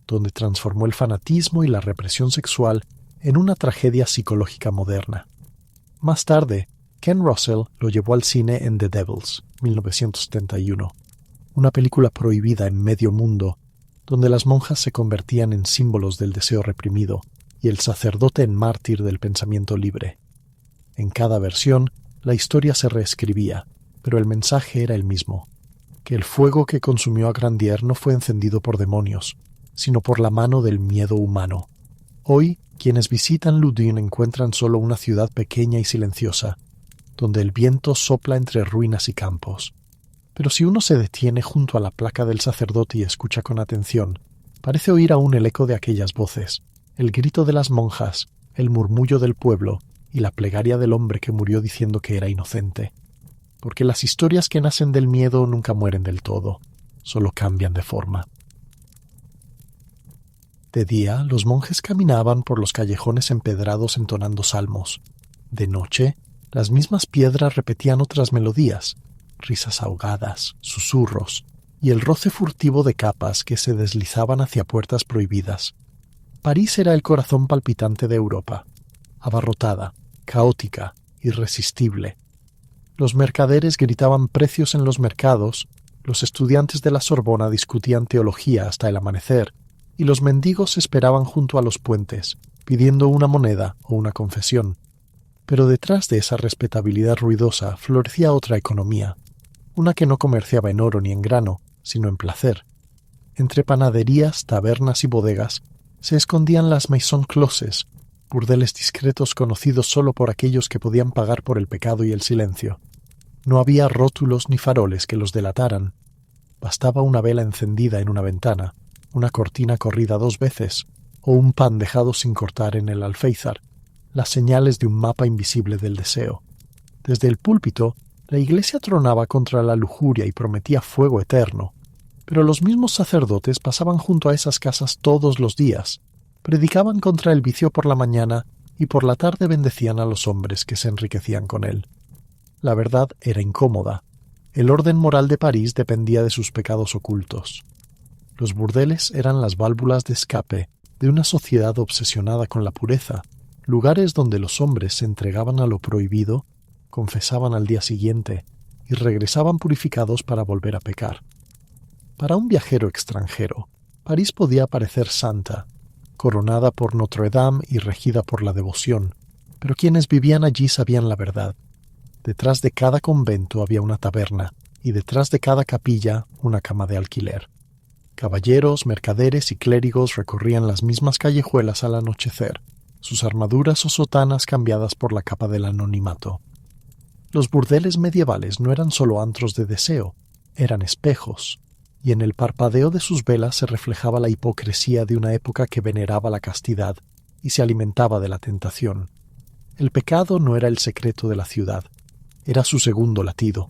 donde transformó el fanatismo y la represión sexual en una tragedia psicológica moderna. Más tarde, Ken Russell lo llevó al cine en The Devils, 1971, una película prohibida en medio mundo, donde las monjas se convertían en símbolos del deseo reprimido y el sacerdote en mártir del pensamiento libre. En cada versión, la historia se reescribía, pero el mensaje era el mismo, que el fuego que consumió a Grandier no fue encendido por demonios, sino por la mano del miedo humano. Hoy, quienes visitan Loudun encuentran solo una ciudad pequeña y silenciosa, donde el viento sopla entre ruinas y campos. Pero si uno se detiene junto a la placa del sacerdote y escucha con atención, parece oír aún el eco de aquellas voces, el grito de las monjas, el murmullo del pueblo y la plegaria del hombre que murió diciendo que era inocente. Porque las historias que nacen del miedo nunca mueren del todo, solo cambian de forma. De día, los monjes caminaban por los callejones empedrados entonando salmos. De noche, las mismas piedras repetían otras melodías, risas ahogadas, susurros, y el roce furtivo de capas que se deslizaban hacia puertas prohibidas. París era el corazón palpitante de Europa, abarrotada, caótica, irresistible. Los mercaderes gritaban precios en los mercados, los estudiantes de la Sorbona discutían teología hasta el amanecer, y los mendigos esperaban junto a los puentes, pidiendo una moneda o una confesión. Pero detrás de esa respetabilidad ruidosa florecía otra economía, una que no comerciaba en oro ni en grano, sino en placer. Entre panaderías, tabernas y bodegas se escondían las maisons closes, burdeles discretos conocidos solo por aquellos que podían pagar por el pecado y el silencio. No había rótulos ni faroles que los delataran. Bastaba una vela encendida en una ventana, una cortina corrida 2 veces, o un pan dejado sin cortar en el alféizar, las señales de un mapa invisible del deseo. Desde el púlpito, la iglesia tronaba contra la lujuria y prometía fuego eterno, pero los mismos sacerdotes pasaban junto a esas casas todos los días, predicaban contra el vicio por la mañana y por la tarde bendecían a los hombres que se enriquecían con él. La verdad era incómoda. El orden moral de París dependía de sus pecados ocultos. Los burdeles eran las válvulas de escape de una sociedad obsesionada con la pureza, lugares donde los hombres se entregaban a lo prohibido, confesaban al día siguiente y regresaban purificados para volver a pecar. Para un viajero extranjero, París podía parecer santa, coronada por Notre Dame y regida por la devoción, pero quienes vivían allí sabían la verdad. Detrás de cada convento había una taberna y detrás de cada capilla una cama de alquiler. Caballeros, mercaderes y clérigos recorrían las mismas callejuelas al anochecer, sus armaduras o sotanas cambiadas por la capa del anonimato. Los burdeles medievales no eran solo antros de deseo, eran espejos, y en el parpadeo de sus velas se reflejaba la hipocresía de una época que veneraba la castidad y se alimentaba de la tentación. El pecado no era el secreto de la ciudad, era su segundo latido.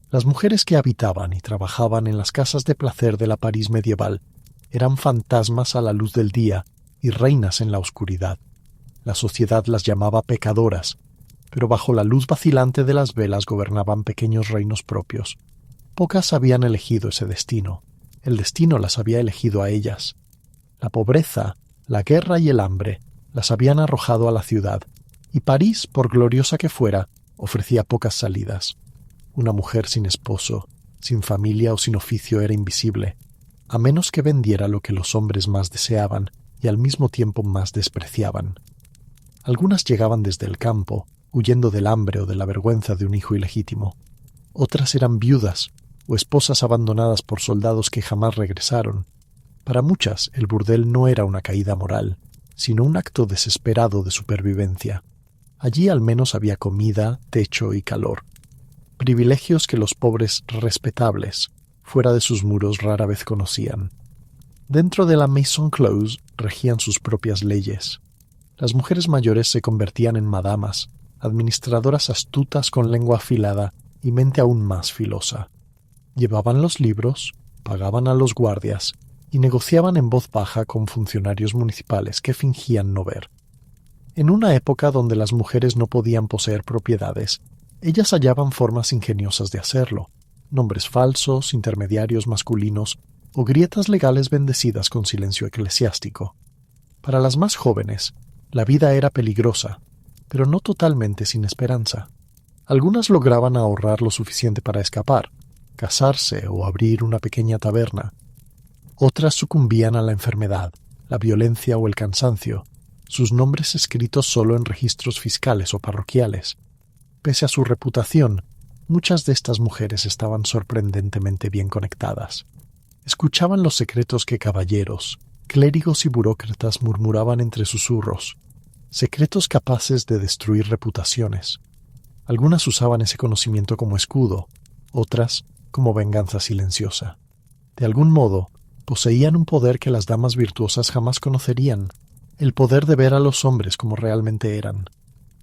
Las mujeres que habitaban y trabajaban en las casas de placer de la París medieval eran fantasmas a la luz del día y reinas en la oscuridad. La sociedad las llamaba pecadoras, pero bajo la luz vacilante de las velas gobernaban pequeños reinos propios. Pocas habían elegido ese destino. El destino las había elegido a ellas. La pobreza, la guerra y el hambre las habían arrojado a la ciudad, y París, por gloriosa que fuera, ofrecía pocas salidas. Una mujer sin esposo, sin familia o sin oficio era invisible, a menos que vendiera lo que los hombres más deseaban y al mismo tiempo más despreciaban. Algunas llegaban desde el campo, huyendo del hambre o de la vergüenza de un hijo ilegítimo. Otras eran viudas o esposas abandonadas por soldados que jamás regresaron. Para muchas, el burdel no era una caída moral, sino un acto desesperado de supervivencia. Allí al menos había comida, techo y calor. Privilegios que los pobres respetables, fuera de sus muros, rara vez conocían. Dentro de la Maison Close regían sus propias leyes. Las mujeres mayores se convertían en madamas, administradoras astutas con lengua afilada y mente aún más filosa. Llevaban los libros, pagaban a los guardias y negociaban en voz baja con funcionarios municipales que fingían no ver. En una época donde las mujeres no podían poseer propiedades, ellas hallaban formas ingeniosas de hacerlo, nombres falsos, intermediarios masculinos o grietas legales bendecidas con silencio eclesiástico. Para las más jóvenes, la vida era peligrosa, pero no totalmente sin esperanza. Algunas lograban ahorrar lo suficiente para escapar, casarse o abrir una pequeña taberna. Otras sucumbían a la enfermedad, la violencia o el cansancio, sus nombres escritos solo en registros fiscales o parroquiales. Pese a su reputación, muchas de estas mujeres estaban sorprendentemente bien conectadas. Escuchaban los secretos que caballeros, clérigos y burócratas murmuraban entre susurros, secretos capaces de destruir reputaciones. Algunas usaban ese conocimiento como escudo, otras como venganza silenciosa. De algún modo, poseían un poder que las damas virtuosas jamás conocerían, el poder de ver a los hombres como realmente eran.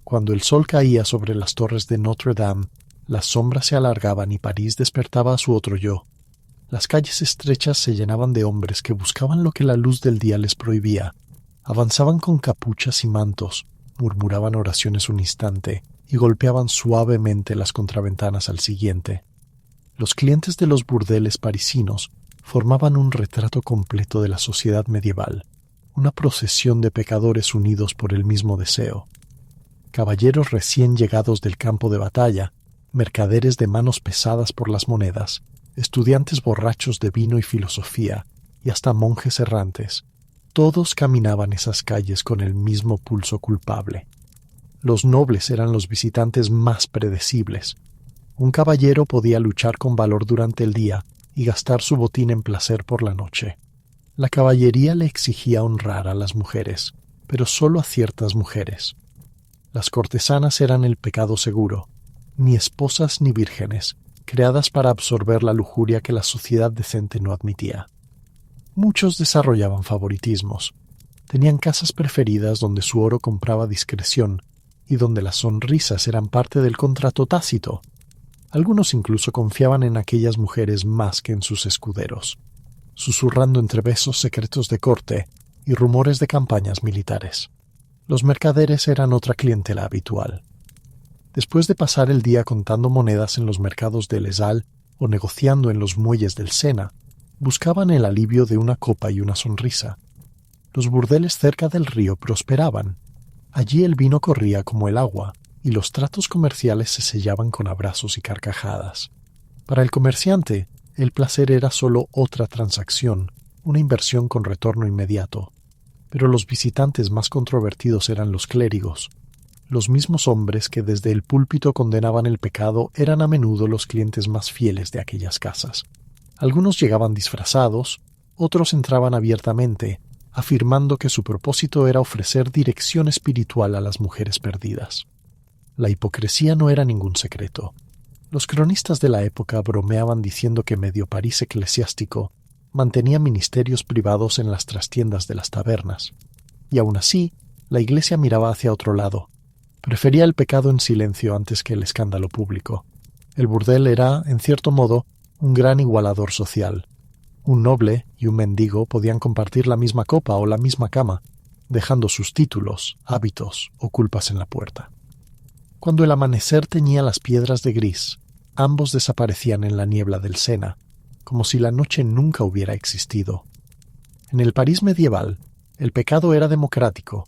Cuando el sol caía sobre las torres de Notre Dame, las sombras se alargaban y París despertaba a su otro yo. Las calles estrechas se llenaban de hombres que buscaban lo que la luz del día les prohibía. Avanzaban con capuchas y mantos, murmuraban oraciones un instante y golpeaban suavemente las contraventanas al siguiente. Los clientes de los burdeles parisinos formaban un retrato completo de la sociedad medieval, una procesión de pecadores unidos por el mismo deseo. Caballeros recién llegados del campo de batalla, mercaderes de manos pesadas por las monedas, estudiantes borrachos de vino y filosofía, y hasta monjes errantes, todos caminaban esas calles con el mismo pulso culpable. Los nobles eran los visitantes más predecibles. Un caballero podía luchar con valor durante el día y gastar su botín en placer por la noche. La caballería le exigía honrar a las mujeres, pero solo a ciertas mujeres. Las cortesanas eran el pecado seguro, ni esposas ni vírgenes, creadas para absorber la lujuria que la sociedad decente no admitía. Muchos desarrollaban favoritismos. Tenían casas preferidas donde su oro compraba discreción y donde las sonrisas eran parte del contrato tácito. Algunos incluso confiaban en aquellas mujeres más que en sus escuderos, susurrando entre besos secretos de corte y rumores de campañas militares. Los mercaderes eran otra clientela habitual. Después de pasar el día contando monedas en los mercados de Les Halles o negociando en los muelles del Sena, buscaban el alivio de una copa y una sonrisa. Los burdeles cerca del río prosperaban. Allí el vino corría como el agua y los tratos comerciales se sellaban con abrazos y carcajadas. Para el comerciante, el placer era solo otra transacción, una inversión con retorno inmediato. Pero los visitantes más controvertidos eran los clérigos. Los mismos hombres que desde el púlpito condenaban el pecado eran a menudo los clientes más fieles de aquellas casas. Algunos llegaban disfrazados, otros entraban abiertamente, afirmando que su propósito era ofrecer dirección espiritual a las mujeres perdidas. La hipocresía no era ningún secreto. Los cronistas de la época bromeaban diciendo que medio París eclesiástico mantenía ministerios privados en las trastiendas de las tabernas. Y aun así, la Iglesia miraba hacia otro lado. Prefería el pecado en silencio antes que el escándalo público. El burdel era, en cierto modo, un gran igualador social. Un noble y un mendigo podían compartir la misma copa o la misma cama, dejando sus títulos, hábitos o culpas en la puerta. Cuando el amanecer teñía las piedras de gris, ambos desaparecían en la niebla del Sena, como si la noche nunca hubiera existido. En el París medieval, el pecado era democrático.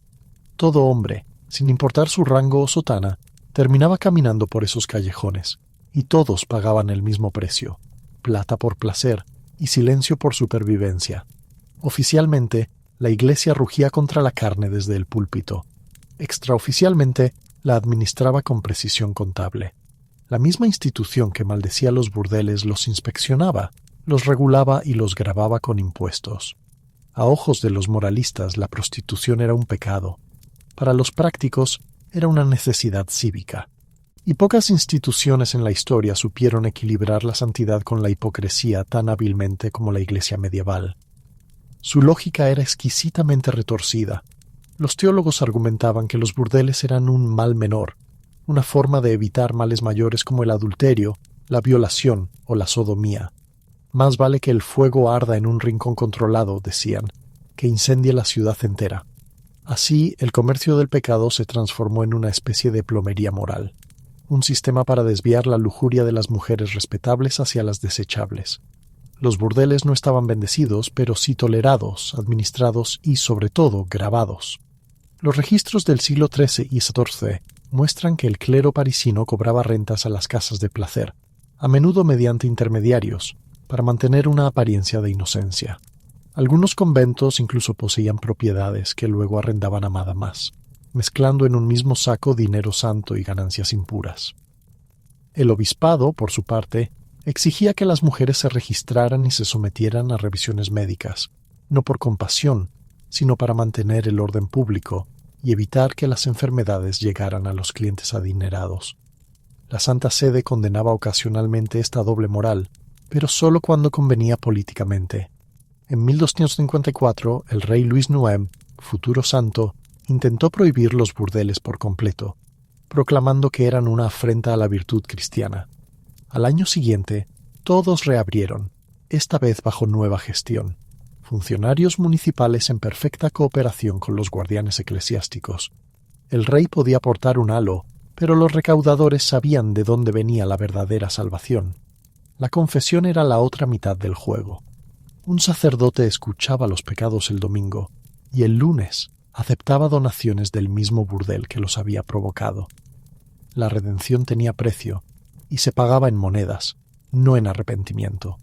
Todo hombre, sin importar su rango o sotana, terminaba caminando por esos callejones, y todos pagaban el mismo precio, plata por placer y silencio por supervivencia. Oficialmente, la Iglesia rugía contra la carne desde el púlpito. Extraoficialmente, la administraba con precisión contable. La misma institución que maldecía los burdeles los inspeccionaba, los regulaba y los gravaba con impuestos. A ojos de los moralistas, la prostitución era un pecado. Para los prácticos, era una necesidad cívica. Y pocas instituciones en la historia supieron equilibrar la santidad con la hipocresía tan hábilmente como la Iglesia medieval. Su lógica era exquisitamente retorcida. Los teólogos argumentaban que los burdeles eran un mal menor, una forma de evitar males mayores como el adulterio, la violación o la sodomía. Más vale que el fuego arda en un rincón controlado, decían, que incendie la ciudad entera. Así, el comercio del pecado se transformó en una especie de plomería moral, un sistema para desviar la lujuria de las mujeres respetables hacia las desechables. Los burdeles no estaban bendecidos, pero sí tolerados, administrados y, sobre todo, grabados. Los registros del siglo XIII y XIV muestran que el clero parisino cobraba rentas a las casas de placer, a menudo mediante intermediarios, para mantener una apariencia de inocencia. Algunos conventos incluso poseían propiedades que luego arrendaban a madamas, mezclando en un mismo saco dinero santo y ganancias impuras. El obispado, por su parte, exigía que las mujeres se registraran y se sometieran a revisiones médicas, no por compasión, sino para mantener el orden público y evitar que las enfermedades llegaran a los clientes adinerados. La Santa Sede condenaba ocasionalmente esta doble moral, pero solo cuando convenía políticamente. En 1254, el rey Luis IX, futuro santo, intentó prohibir los burdeles por completo, proclamando que eran una afrenta a la virtud cristiana. Al año siguiente, todos reabrieron, esta vez bajo nueva gestión. Funcionarios municipales en perfecta cooperación con los guardianes eclesiásticos. El rey podía portar un halo, pero los recaudadores sabían de dónde venía la verdadera salvación. La confesión era la otra mitad del juego. Un sacerdote escuchaba los pecados el domingo, y el lunes aceptaba donaciones del mismo burdel que los había provocado. La redención tenía precio, y se pagaba en monedas, no en arrepentimiento.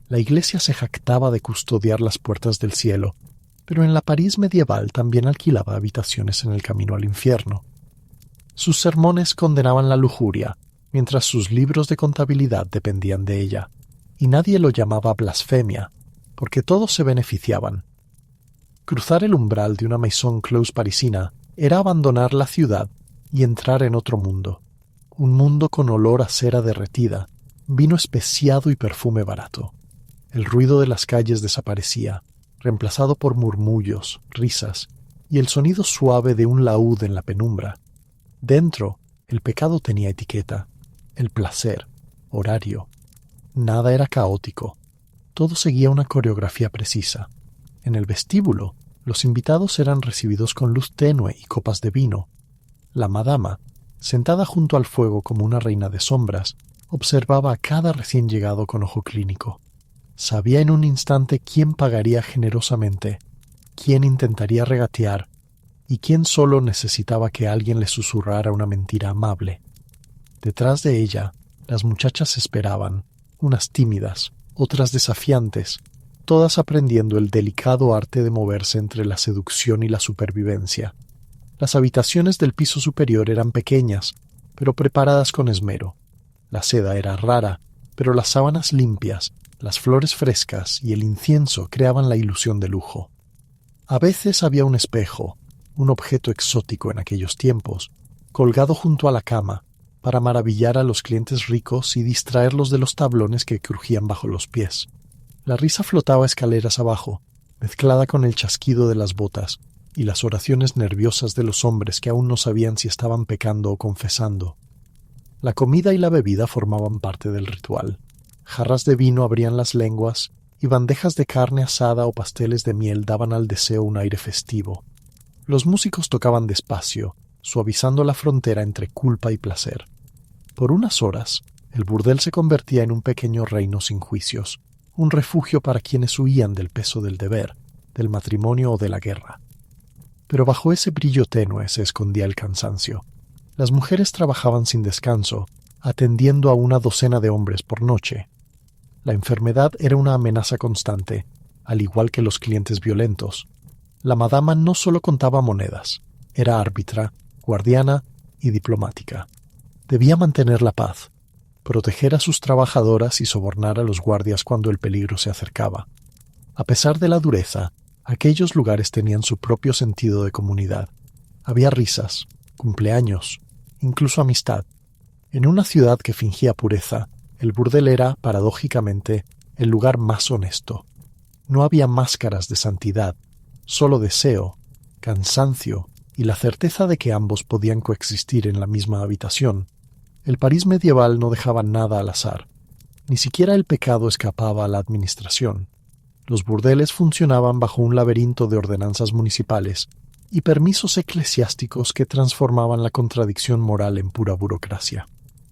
La Iglesia se jactaba de custodiar las puertas del cielo, pero en la París medieval también alquilaba habitaciones en el camino al infierno. Sus sermones condenaban la lujuria, mientras sus libros de contabilidad dependían de ella, y nadie lo llamaba blasfemia, porque todos se beneficiaban. Cruzar el umbral de una maison close parisina era abandonar la ciudad y entrar en otro mundo, un mundo con olor a cera derretida, vino especiado y perfume barato. El ruido de las calles desaparecía, reemplazado por murmullos, risas y el sonido suave de un laúd en la penumbra. Dentro, el pecado tenía etiqueta, el placer, horario. Nada era caótico. Todo seguía una coreografía precisa. En el vestíbulo, los invitados eran recibidos con luz tenue y copas de vino. La madama, sentada junto al fuego como una reina de sombras, observaba a cada recién llegado con ojo clínico. Sabía en un instante quién pagaría generosamente, quién intentaría regatear y quién solo necesitaba que alguien le susurrara una mentira amable. Detrás de ella, las muchachas esperaban, unas tímidas, otras desafiantes, todas aprendiendo el delicado arte de moverse entre la seducción y la supervivencia. Las habitaciones del piso superior eran pequeñas, pero preparadas con esmero. La seda era rara, pero las sábanas limpias, las flores frescas y el incienso creaban la ilusión de lujo. A veces había un espejo, un objeto exótico en aquellos tiempos, colgado junto a la cama, para maravillar a los clientes ricos y distraerlos de los tablones que crujían bajo los pies. La risa flotaba escaleras abajo, mezclada con el chasquido de las botas y las oraciones nerviosas de los hombres que aún no sabían si estaban pecando o confesando. La comida y la bebida formaban parte del ritual. Jarras de vino abrían las lenguas y bandejas de carne asada o pasteles de miel daban al deseo un aire festivo. Los músicos tocaban despacio, suavizando la frontera entre culpa y placer. Por unas horas, el burdel se convertía en un pequeño reino sin juicios, un refugio para quienes huían del peso del deber, del matrimonio o de la guerra. Pero bajo ese brillo tenue se escondía el cansancio. Las mujeres trabajaban sin descanso, atendiendo a una docena de hombres por noche. La enfermedad era una amenaza constante, al igual que los clientes violentos. La madama no solo contaba monedas, era árbitra, guardiana y diplomática. Debía mantener la paz, proteger a sus trabajadoras y sobornar a los guardias cuando el peligro se acercaba. A pesar de la dureza, aquellos lugares tenían su propio sentido de comunidad. Había risas, cumpleaños, incluso amistad. En una ciudad que fingía pureza, el burdel era, paradójicamente, el lugar más honesto. No había máscaras de santidad, solo deseo, cansancio y la certeza de que ambos podían coexistir en la misma habitación. El París medieval no dejaba nada al azar. Ni siquiera el pecado escapaba a la administración. Los burdeles funcionaban bajo un laberinto de ordenanzas municipales y permisos eclesiásticos que transformaban la contradicción moral en pura burocracia.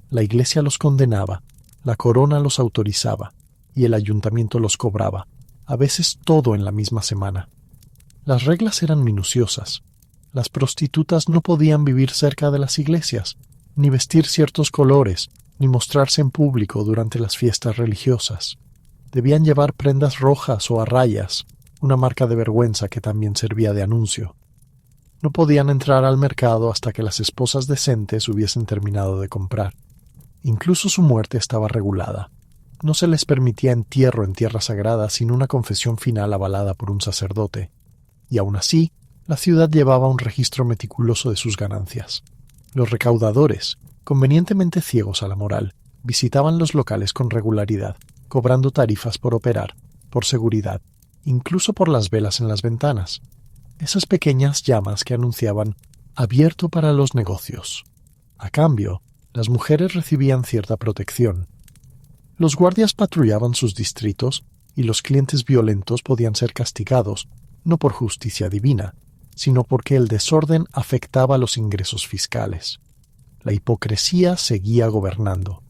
La Iglesia los condenaba, la corona los autorizaba y el ayuntamiento los cobraba, a veces todo en la misma semana. Las reglas eran minuciosas. Las prostitutas no podían vivir cerca de las iglesias, ni vestir ciertos colores, ni mostrarse en público durante las fiestas religiosas. Debían llevar prendas rojas o a rayas, una marca de vergüenza que también servía de anuncio. No podían entrar al mercado hasta que las esposas decentes hubiesen terminado de comprar. Incluso su muerte estaba regulada. No se les permitía entierro en tierra sagrada sin una confesión final avalada por un sacerdote, y aún así, la ciudad llevaba un registro meticuloso de sus ganancias. Los recaudadores, convenientemente ciegos a la moral, visitaban los locales con regularidad, cobrando tarifas por operar, por seguridad, incluso por las velas en las ventanas. Esas pequeñas llamas que anunciaban «abierto para los negocios». A cambio, las mujeres recibían cierta protección. Los guardias patrullaban sus distritos y los clientes violentos podían ser castigados, no por justicia divina, sino porque el desorden afectaba los ingresos fiscales. La hipocresía seguía gobernando.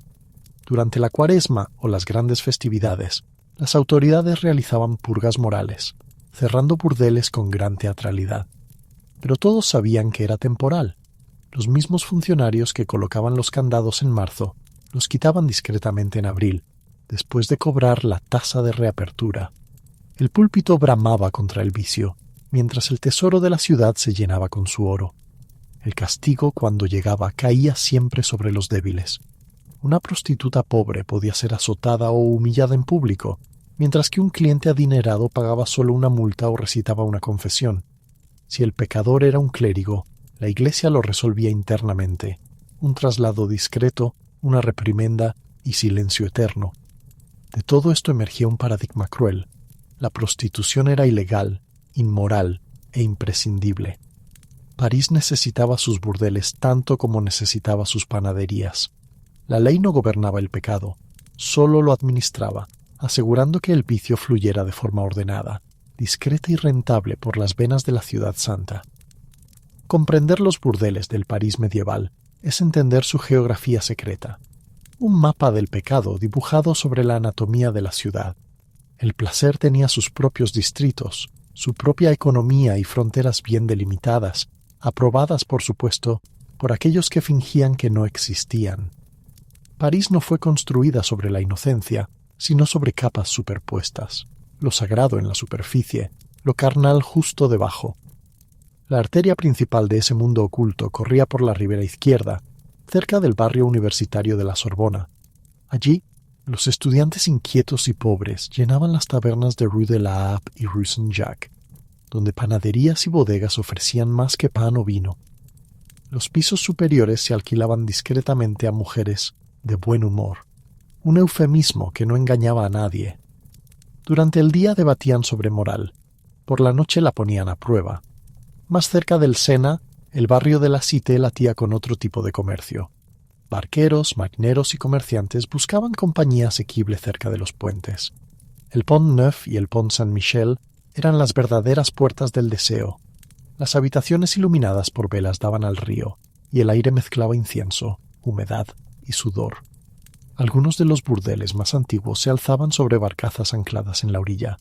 Durante la Cuaresma o las grandes festividades, las autoridades realizaban purgas morales, cerrando burdeles con gran teatralidad. Pero todos sabían que era temporal. Los mismos funcionarios que colocaban los candados en marzo los quitaban discretamente en abril, después de cobrar la tasa de reapertura. El púlpito bramaba contra el vicio, mientras el tesoro de la ciudad se llenaba con su oro. El castigo, cuando llegaba, caía siempre sobre los débiles. Una prostituta pobre podía ser azotada o humillada en público, mientras que un cliente adinerado pagaba solo una multa o recitaba una confesión. Si el pecador era un clérigo, la Iglesia lo resolvía internamente, un traslado discreto, una reprimenda y silencio eterno. De todo esto emergía un paradigma cruel. La prostitución era ilegal, inmoral e imprescindible. París necesitaba sus burdeles tanto como necesitaba sus panaderías. La ley no gobernaba el pecado, solo lo administraba, asegurando que el vicio fluyera de forma ordenada, discreta y rentable por las venas de la ciudad santa. Comprender los burdeles del París medieval es entender su geografía secreta, un mapa del pecado dibujado sobre la anatomía de la ciudad. El placer tenía sus propios distritos, su propia economía y fronteras bien delimitadas, aprobadas, por supuesto, por aquellos que fingían que no existían. París no fue construida sobre la inocencia, sino sobre capas superpuestas, lo sagrado en la superficie, lo carnal justo debajo. La arteria principal de ese mundo oculto corría por la ribera izquierda, cerca del barrio universitario de la Sorbona. Allí, los estudiantes inquietos y pobres llenaban las tabernas de Rue de la Harpe y Rue Saint-Jacques, donde panaderías y bodegas ofrecían más que pan o vino. Los pisos superiores se alquilaban discretamente a mujeres de buen humor, un eufemismo que no engañaba a nadie. Durante el día debatían sobre moral, por la noche la ponían a prueba. Más cerca del Sena, el barrio de la Cité latía con otro tipo de comercio. Barqueros, marineros y comerciantes buscaban compañía asequible cerca de los puentes. El Pont Neuf y el Pont Saint-Michel eran las verdaderas puertas del deseo. Las habitaciones iluminadas por velas daban al río, y el aire mezclaba incienso, humedad y sudor. Algunos de los burdeles más antiguos se alzaban sobre barcazas ancladas en la orilla,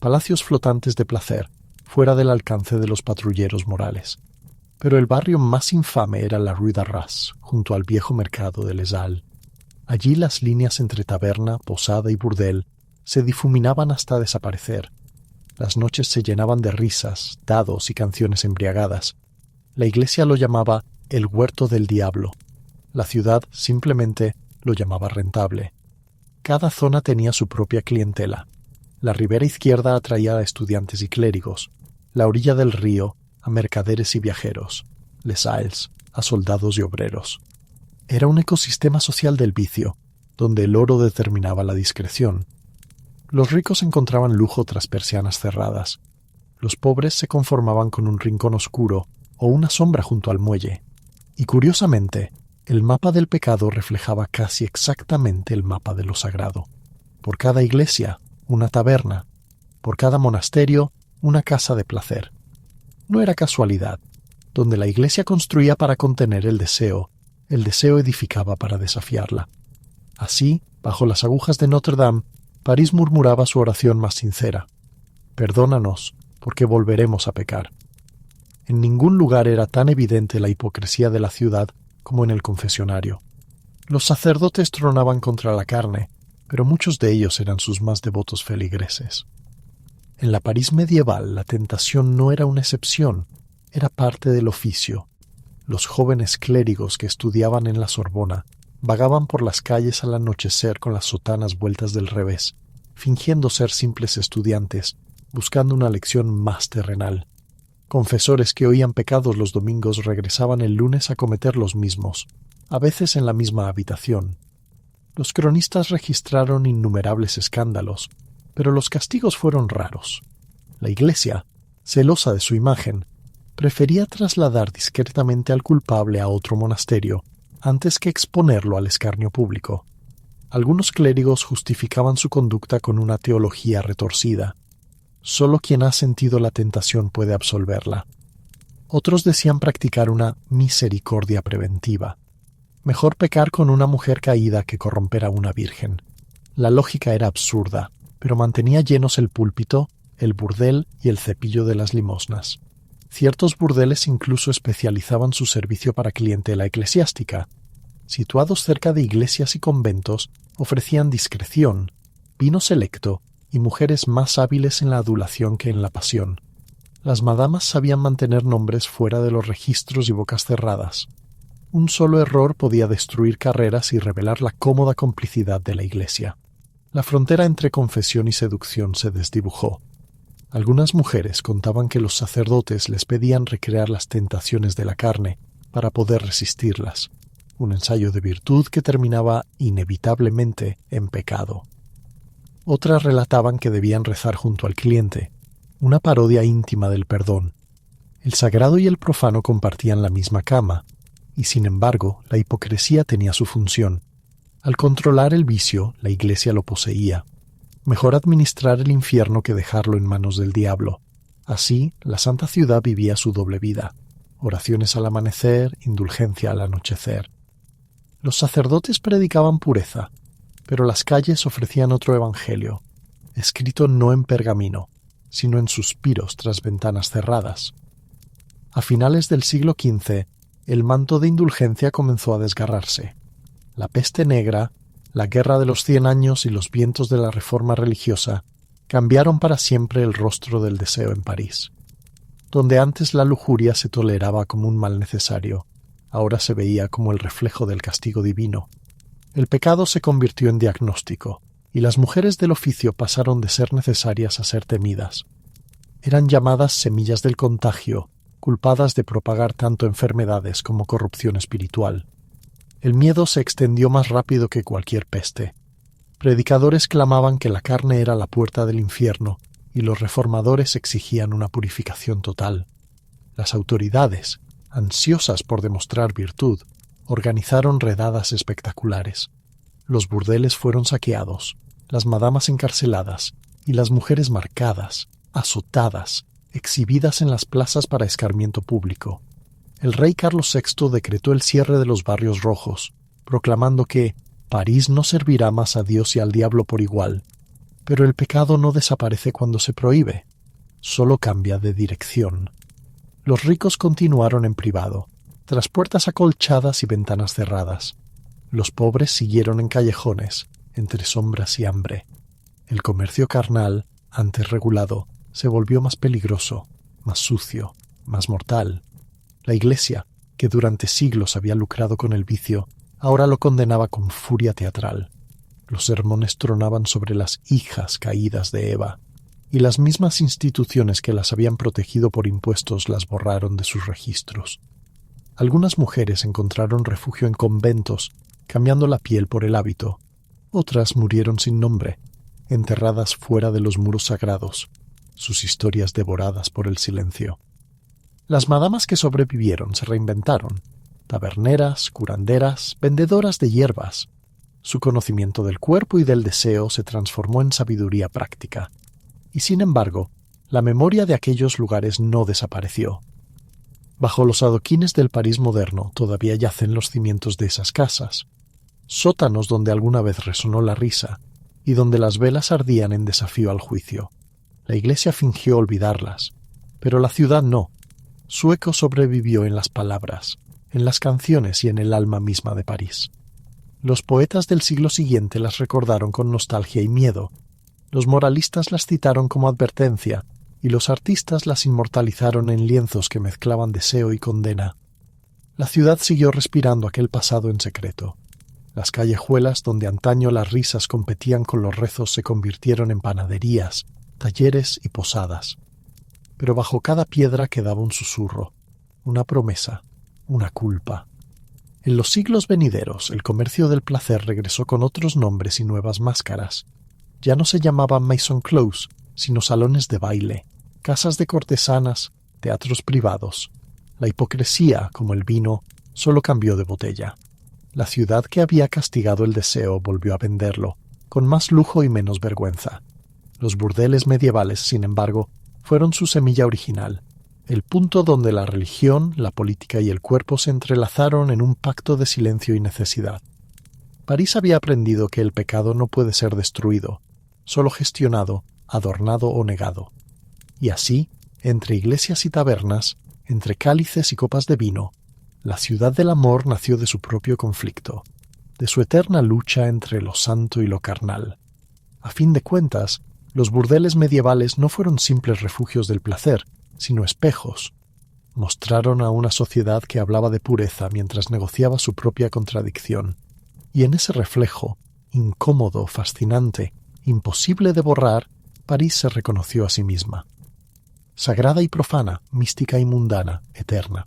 palacios flotantes de placer, fuera del alcance de los patrulleros morales. Pero el barrio más infame era la Rue d'Arras, junto al viejo mercado de Les Halles. Allí las líneas entre taberna, posada y burdel se difuminaban hasta desaparecer. Las noches se llenaban de risas, dados y canciones embriagadas. La iglesia lo llamaba el huerto del diablo. La ciudad simplemente lo llamaba rentable. Cada zona tenía su propia clientela. La ribera izquierda atraía a estudiantes y clérigos, la orilla del río a mercaderes y viajeros, Les Halles a soldados y obreros. Era un ecosistema social del vicio, donde el oro determinaba la discreción. Los ricos encontraban lujo tras persianas cerradas. Los pobres se conformaban con un rincón oscuro o una sombra junto al muelle. Y curiosamente, el mapa del pecado reflejaba casi exactamente el mapa de lo sagrado. Por cada iglesia, una taberna. Por cada monasterio, una casa de placer. No era casualidad. Donde la iglesia construía para contener el deseo edificaba para desafiarla. Así, bajo las agujas de Notre Dame, París murmuraba su oración más sincera. Perdónanos, porque volveremos a pecar. En ningún lugar era tan evidente la hipocresía de la ciudad como en el confesionario. Los sacerdotes tronaban contra la carne, pero muchos de ellos eran sus más devotos feligreses. En la París medieval la tentación no era una excepción, era parte del oficio. Los jóvenes clérigos que estudiaban en la Sorbona vagaban por las calles al anochecer con las sotanas vueltas del revés, fingiendo ser simples estudiantes, buscando una lección más terrenal. Confesores que oían pecados los domingos regresaban el lunes a cometer los mismos, a veces en la misma habitación. Los cronistas registraron innumerables escándalos, pero los castigos fueron raros. La Iglesia, celosa de su imagen, prefería trasladar discretamente al culpable a otro monasterio antes que exponerlo al escarnio público. Algunos clérigos justificaban su conducta con una teología retorcida. Solo quien ha sentido la tentación puede absolverla. Otros decían practicar una misericordia preventiva. Mejor pecar con una mujer caída que corromper a una virgen. La lógica era absurda, pero mantenía llenos el púlpito, el burdel y el cepillo de las limosnas. Ciertos burdeles incluso especializaban su servicio para clientela eclesiástica. Situados cerca de iglesias y conventos, ofrecían discreción, vino selecto y mujeres más hábiles en la adulación que en la pasión. Las madamas sabían mantener nombres fuera de los registros y bocas cerradas. Un solo error podía destruir carreras y revelar la cómoda complicidad de la Iglesia. La frontera entre confesión y seducción se desdibujó. Algunas mujeres contaban que los sacerdotes les pedían recrear las tentaciones de la carne para poder resistirlas, un ensayo de virtud que terminaba inevitablemente en pecado. Otras relataban que debían rezar junto al cliente, una parodia íntima del perdón. El sagrado y el profano compartían la misma cama, y sin embargo la hipocresía tenía su función. Al controlar el vicio, la Iglesia lo poseía. Mejor administrar el infierno que dejarlo en manos del diablo. Así, la santa ciudad vivía su doble vida: oraciones al amanecer, indulgencia al anochecer. Los sacerdotes predicaban pureza, pero las calles ofrecían otro evangelio, escrito no en pergamino, sino en suspiros tras ventanas cerradas. A finales del siglo XV, el manto de indulgencia comenzó a desgarrarse. La peste negra, la guerra de los 100 años y los vientos de la reforma religiosa cambiaron para siempre el rostro del deseo en París. Donde antes la lujuria se toleraba como un mal necesario, ahora se veía como el reflejo del castigo divino. El pecado se convirtió en diagnóstico, y las mujeres del oficio pasaron de ser necesarias a ser temidas. Eran llamadas semillas del contagio, culpadas de propagar tanto enfermedades como corrupción espiritual. El miedo se extendió más rápido que cualquier peste. Predicadores clamaban que la carne era la puerta del infierno, y los reformadores exigían una purificación total. Las autoridades, ansiosas por demostrar virtud, organizaron redadas espectaculares. Los burdeles fueron saqueados, las madamas encarceladas y las mujeres marcadas, azotadas, exhibidas en las plazas para escarmiento público. El rey Carlos VI decretó el cierre de los barrios rojos, proclamando que París no servirá más a Dios y al diablo por igual. Pero el pecado no desaparece cuando se prohíbe, solo cambia de dirección. Los ricos continuaron en privado, tras puertas acolchadas y ventanas cerradas. Los pobres siguieron en callejones, entre sombras y hambre. El comercio carnal, antes regulado, se volvió más peligroso, más sucio, más mortal. La Iglesia, que durante siglos había lucrado con el vicio, ahora lo condenaba con furia teatral. Los sermones tronaban sobre las hijas caídas de Eva, y las mismas instituciones que las habían protegido por impuestos las borraron de sus registros. Algunas mujeres encontraron refugio en conventos, cambiando la piel por el hábito. Otras murieron sin nombre, enterradas fuera de los muros sagrados, sus historias devoradas por el silencio. Las madamas que sobrevivieron se reinventaron: taberneras, curanderas, vendedoras de hierbas. Su conocimiento del cuerpo y del deseo se transformó en sabiduría práctica. Y sin embargo, la memoria de aquellos lugares no desapareció. Bajo los adoquines del París moderno todavía yacen los cimientos de esas casas, sótanos donde alguna vez resonó la risa y donde las velas ardían en desafío al juicio. La Iglesia fingió olvidarlas, pero la ciudad no. Su eco sobrevivió en las palabras, en las canciones y en el alma misma de París. Los poetas del siglo siguiente las recordaron con nostalgia y miedo, los moralistas las citaron como advertencia, y los artistas las inmortalizaron en lienzos que mezclaban deseo y condena. La ciudad siguió respirando aquel pasado en secreto. Las callejuelas donde antaño las risas competían con los rezos se convirtieron en panaderías, talleres y posadas. Pero bajo cada piedra quedaba un susurro, una promesa, una culpa. En los siglos venideros, el comercio del placer regresó con otros nombres y nuevas máscaras. Ya no se llamaban Maison Close, sino salones de baile, casas de cortesanas, teatros privados. La hipocresía, como el vino, solo cambió de botella. La ciudad que había castigado el deseo volvió a venderlo, con más lujo y menos vergüenza. Los burdeles medievales, sin embargo, fueron su semilla original, el punto donde la religión, la política y el cuerpo se entrelazaron en un pacto de silencio y necesidad. París había aprendido que el pecado no puede ser destruido, solo gestionado, adornado o negado. Y así, entre iglesias y tabernas, entre cálices y copas de vino, la ciudad del amor nació de su propio conflicto, de su eterna lucha entre lo santo y lo carnal. A fin de cuentas, los burdeles medievales no fueron simples refugios del placer, sino espejos. Mostraron a una sociedad que hablaba de pureza mientras negociaba su propia contradicción. Y en ese reflejo, incómodo, fascinante, imposible de borrar, París se reconoció a sí misma. Sagrada y profana, mística y mundana, eterna.